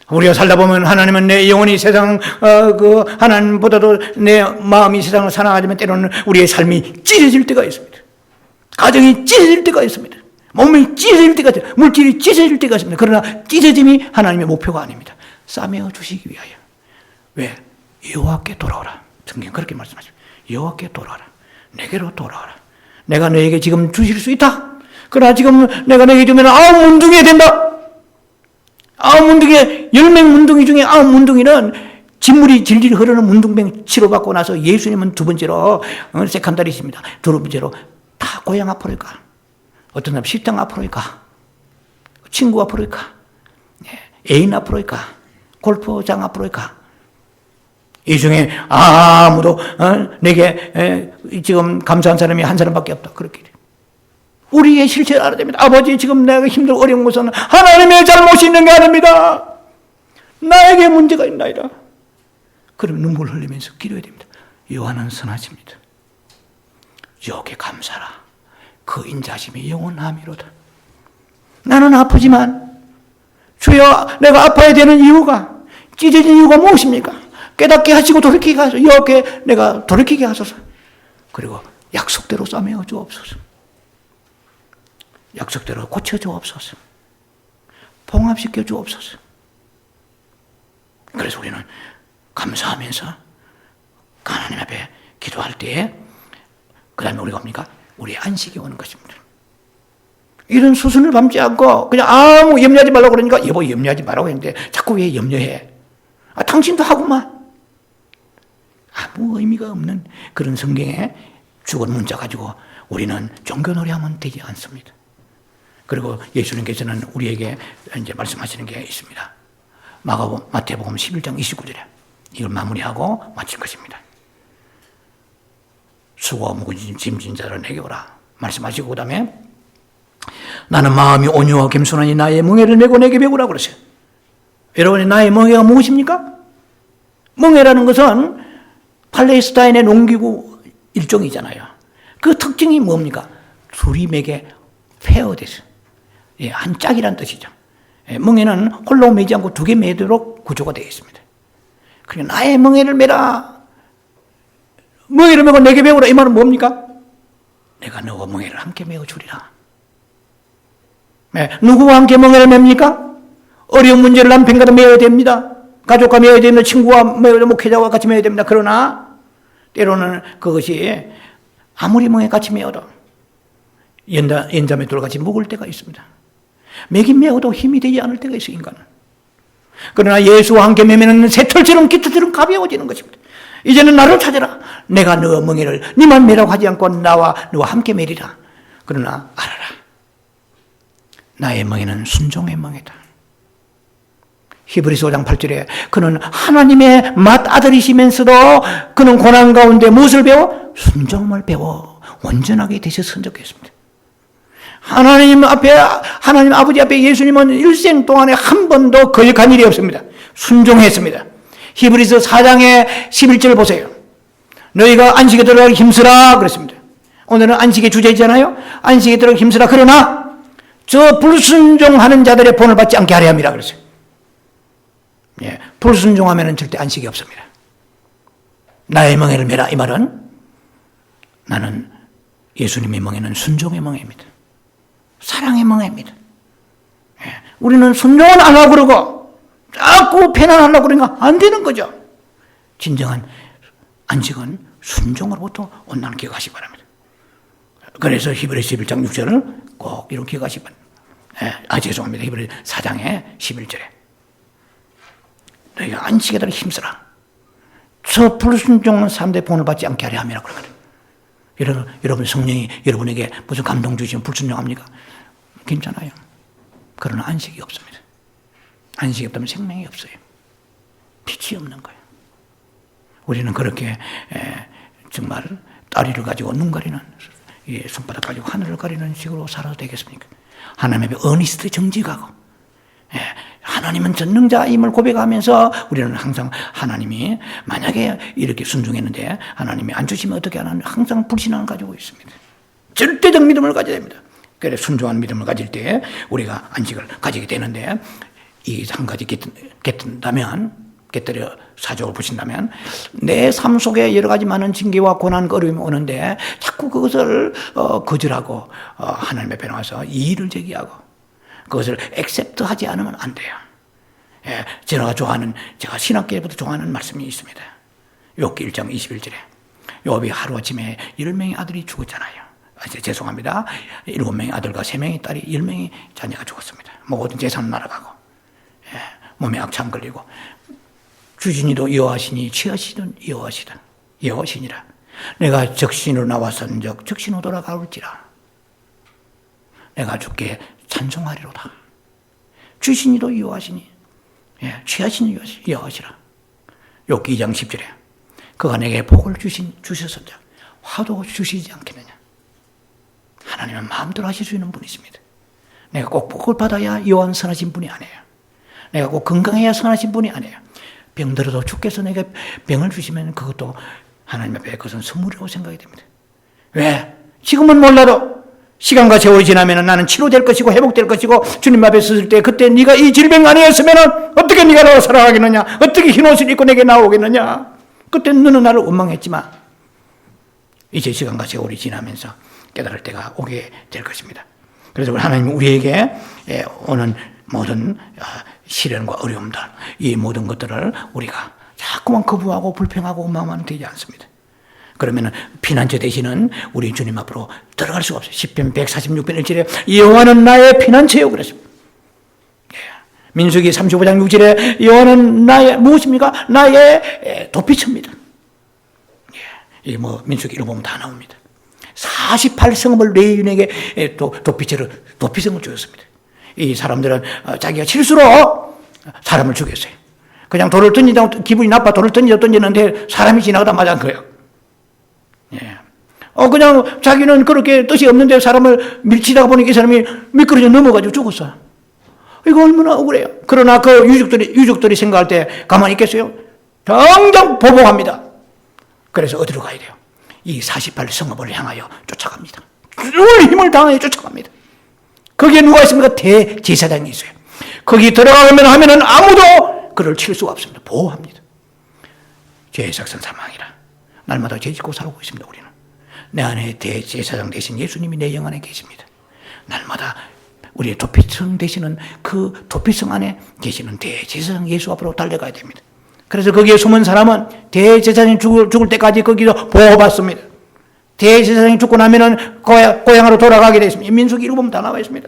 우리가 살다 보면 하나님은 내 영혼이 세상 하나님보다도 내 마음이 세상을 사랑하지만 때로는 우리의 삶이 찢어질 때가 있습니다. 가정이 찢어질 때가 있습니다. 몸이 찢어질 때가 있습니다. 물질이 찢어질 때가 있습니다. 그러나 찢어짐이 하나님의 목표가 아닙니다. 싸매어 주시기 위하여. 왜? 여호와께 돌아오라. 성경 그렇게 말씀하십니다. 여호와께 돌아오라. 내게로 돌아오라. 내가 너에게 지금 주실 수 있다. 그러나 지금 내가 너에게 주면 9문둥이가 된다. 9문둥이, 10명 문둥이 중에 9문둥이는 진물이 질질 흐르는 문둥병 치료받고 나서 예수님은 두 번째로 세컨다리십니다. 두 번째로 다 고향 앞으로 가. 어떤 사람 식당 앞으로 가. 친구 앞으로 가. 애인 앞으로 가. 골프장 앞으로 가. 이 중에 아무도 내게 지금 감사한 사람이 한 사람밖에 없다. 그렇게 돼. 우리의 실체를 알아야 됩니다. 아버지, 지금 내가 힘들고 어려운 것은 하나님의 잘못이 있는 게 아닙니다. 나에게 문제가 있나이다. 그럼 눈물 흘리면서 기도해야 됩니다. 요한은 선하십니다. 여기 감사라. 그 인자심이 영원함이로다. 나는 아프지만 주여, 내가 아파야 되는 이유가, 찢어진 이유가 무엇입니까? 깨닫게 하시고 돌이키게 하소서. 여기에 내가 돌이키게 하소서. 그리고 약속대로 싸매어 주옵소서. 약속대로 고쳐 주옵소서. 봉합시켜 주옵소서. 그래서 우리는 감사하면서 하나님 앞에 기도할 때에 그 다음에 우리가 뭡니까? 우리의 안식이 오는 것입니다. 이런 수순을 밟지 않고 그냥 아무 염려하지 말라고 그러니까 여보 염려하지 말라고 했는데 자꾸 왜 염려해? 당신도 하구만. 아무 의미가 없는 그런 성경에 죽은 문자 가지고 우리는 종교놀이하면 되지 않습니다. 그리고 예수님께서는 우리에게 이제 말씀하시는 게 있습니다. 마태복음 11장 29절에 이걸 마무리하고 마칠 것입니다. 수고와 무거운 짐진 자를 내게 오라 말씀하시고 그 다음에 나는 마음이 온유하고 겸손하니 나의 멍에를 메고 내게 배우라 그러세요. 여러분의 나의 멍에가 무엇입니까? 멍에라는 것은 팔레스타인의 농기구 일종이잖아요. 그 특징이 뭡니까? 두림에게 페어돼서 한 짝이란 뜻이죠. 멍에는 홀로 매지 않고 두 개 매도록 구조가 되어 있습니다. 그러니까 나의 멍에를 매라. 멍에를 메고 내게 배우라. 이 말은 뭡니까? 내가 너와 멍에를 함께 메어 주리라. 누구와 함께 멍에를 맵니까? 어려운 문제를 남편과도 메어야 됩니다. 가족과 메어야 됩니다. 친구와 메어야 됩니다. 목회자와 같이 메어야 됩니다. 그러나 때로는 그것이 아무리 멍에 같이 메어도 연자매돌 같이 묵을 때가 있습니다. 매긴 메어도 힘이 되지 않을 때가 있어요, 인간은. 그러나 예수와 함께 매면은 새털처럼 깃털처럼 가벼워지는 것입니다. 이제는 나를 찾아라. 내가 너 멍에를 니만 매라고 하지 않고 나와 너와 함께 매리라. 그러나 알아라. 나의 멍에는 순종의 멍에다. 히브리서 5장 8절에 그는 하나님의 맏아들이시면서도 그는 고난 가운데 무엇을 배워? 순종을 배워 온전하게 되셔 선적했습니다. 하나님 아버지 앞에 예수님은 일생 동안에 한 번도 거역한 일이 없습니다. 순종했습니다. 히브리서 4장의 11절 보세요. 너희가 안식에 들어가기 힘쓰라 그랬습니다. 오늘은 안식의 주제잖아요. 안식에 들어가기 힘쓰라. 그러나 저 불순종하는 자들의 본을 받지 않게 하려 함이라 그랬어요. 불순종하면 절대 안식이 없습니다. 나의 멍에를 메라 이 말은 나는 예수님의 멍에는 순종의 멍에입니다. 사랑의 멍에입니다. 우리는 순종은 안 하고 그러고 자꾸 편안하려고 그러니까 안 되는 거죠. 진정한 안식은 순종으로부터 온다는 기억하시기 바랍니다. 그래서 히브리서 11장 6절을 꼭 이렇게 기억하시기 바랍니다. 죄송합니다. 히브리 4장의 11절에 너희가 안식에 따라 힘쓰라. 저 불순종한 사람들의 본을 받지 않게 하려 함이라고 그러거든요. 여러분 성령이 여러분에게 무슨 감동 주시면 불순종합니까? 괜찮아요. 그러나 안식이 없습니다. 안식이 없다면 생명이 없어요. 빛이 없는 거예요. 우리는 그렇게 정말 다리를 가지고 눈 가리는 손바닥 가지고 하늘을 가리는 식으로 살아도 되겠습니까? 하나님 앞에 어니스트 정직하고 하나님은 전능자임을 고백하면서 우리는 항상 하나님이 만약에 이렇게 순종했는데 하나님이 안 주시면 어떻게 하나 항상 불신앙을 가지고 있습니다. 절대적 믿음을 가져야 됩니다. 그래서 순종한 믿음을 가질 때 우리가 안식을 가지게 되는데 이 한 가지 깨뜨려 사족을 부신다면 내 삶 속에 여러 가지 많은 징계와 고난 어려움이 오는데 자꾸 그것을 거절하고 하나님 앞에 나와서 이의를 제기하고 그것을 액셉트하지 않으면 안 돼요. 제가 신학계부터 좋아하는 말씀이 있습니다. 욥기 1장 21절에 요압이 하루아침에 10명의 아들이 죽었잖아요. 죄송합니다. 7명의 아들과 3명의 딸이 10명의 자녀가 죽었습니다. 모든 재산 날아가고, 몸에 악참 걸리고, 주신이도 여호와시니 취하시든 여호와시든 여호와시니라. 내가 적신으로 나왔은즉 적신으로 돌아가올지라. 내가 주께 찬송하리로다. 주신이도 여호와시니 취하시는 여호와시라. 욥기 2장 10절에 그가 내게 복을 주셨은즉 화도 주시지 않겠느냐. 하나님은 마음대로 하실 수 있는 분이십니다. 내가 꼭 복을 받아야 여호와는 선하신 분이 아니에요. 내가 꼭 건강해야 선하신 분이 아니에요. 병들어도 주께서 내게 병을 주시면 그것도 하나님 앞에 그것은 선물이라고 생각이 됩니다. 왜? 지금은 몰라도 시간과 세월이 지나면 나는 치료될 것이고 회복될 것이고 주님 앞에 섰을 때 그때 네가 이 질병 안에 있으면 어떻게 네가 나와 살아가겠느냐, 어떻게 흰옷을 입고 내게 나오겠느냐. 그때 너는 나를 원망했지만 이제 시간과 세월이 지나면서 깨달을 때가 오게 될 것입니다. 그래서 하나님은 우리에게 오는 모든 시련과 어려움들, 이 모든 것들을 우리가 자꾸만 거부하고 불평하고 원망하면 되지 않습니다. 그러면 피난처 되시는 우리 주님 앞으로 들어갈 수가 없어요. 시편 146편 1절에 여호와는 나의 피난처요 그랬습니다. 민수기 35장 6절에 여호와는 나의 무엇입니까? 나의 도피처입니다. 이 민수기 읽어보면 다 나옵니다. 48성읍을 레위인에게 도피성을 주었습니다. 이 사람들은 자기가 실수로 사람을 죽였어요. 그냥 돌을 던지다 기분이 나빠 돌을 던지는데 사람이 지나가다 맞은 거예요. 그냥 자기는 그렇게 뜻이 없는데 사람을 밀치다가 보니까 이 사람이 미끄러져 넘어가지고 죽었어. 이거 얼마나 억울해요. 그러나 그 유족들이 생각할 때 가만히 있겠어요? 당장 보복합니다. 그래서 어디로 가야 돼요? 이 48성읍을 향하여 쫓아갑니다. 온 힘을 다하여 쫓아갑니다. 거기에 누가 있습니까? 대제사장이 있어요. 거기 들어가면 하면은 아무도 그를 칠 수가 없습니다. 보호합니다. 죄의 삭선 사망이라. 날마다 죄 짓고 살고 있습니다. 우리는. 내 안에 대제사장 대신 예수님이 내 영 안에 계십니다. 날마다 우리의 도피성 되시는 그 도피성 안에 계시는 대제사장 예수 앞으로 달려가야 됩니다. 그래서 거기에 숨은 사람은 대제사장이 죽을 때까지 거기서 보호받습니다. 대제사장이 죽고 나면은 고향으로 돌아가게 되어 있습니다. 민수기 읽어보면 다 나와 있습니다.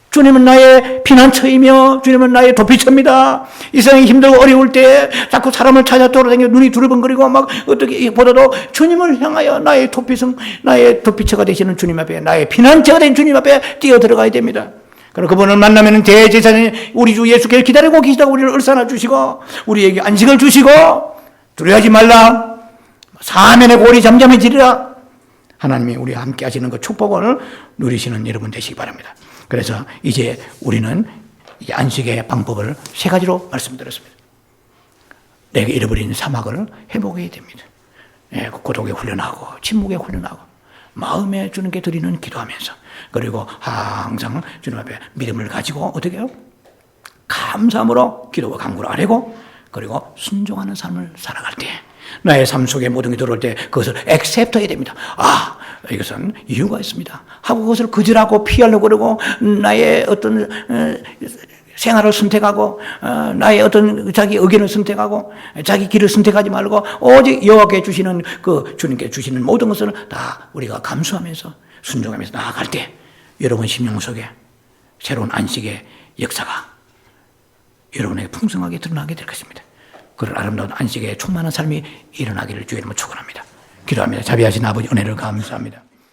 주님은 나의 피난처이며 주님은 나의 도피처입니다. 이 세상이 힘들고 어려울 때 자꾸 사람을 찾아 돌아다니며 눈이 두리번거리고 막 어떻게 보다도 주님을 향하여 나의 도피성, 나의 도피처가 되시는 주님 앞에, 나의 피난처가 된 주님 앞에 뛰어 들어가야 됩니다. 그리고 그분을 만나면 대제사장이 우리 주 예수께서 기다리고 계시다고 우리를 얼싸나 주시고 우리에게 안식을 주시고 두려워하지 말라. 사면의 골이 잠잠해지리라. 하나님이 우리와 함께 하시는 그 축복을 누리시는 여러분 되시기 바랍니다. 그래서 이제 우리는 이 안식의 방법을 3가지로 말씀드렸습니다. 내가 잃어버린 사막을 회복해야 됩니다. 고독에 훈련하고 침묵에 훈련하고 마음에 주님께 드리는 기도하면서 그리고 항상 주님 앞에 믿음을 가지고 어떻게 해요? 감사함으로 기도와 간구를 아뢰고 그리고 순종하는 삶을 살아갈 때 나의 삶 속에 모든 게 들어올 때 그것을 액셉트 해야 됩니다. 이것은 이유가 있습니다. 하고 그것을 거절하고 피하려고 그러고 나의 어떤 생활을 선택하고 나의 어떤 자기 의견을 선택하고 자기 길을 선택하지 말고 오직 여호와께 주시는 그 주님께 주시는 모든 것을 다 우리가 감수하면서 순종하면서 나아갈 때 여러분 심령 속에 새로운 안식의 역사가 여러분에게 풍성하게 드러나게 될 것입니다. 그런 아름다운 안식에 충만한 삶이 일어나기를 주의 이름으로 축원합니다. 기도합니다. 자비하신 아버지 은혜를 감사합니다.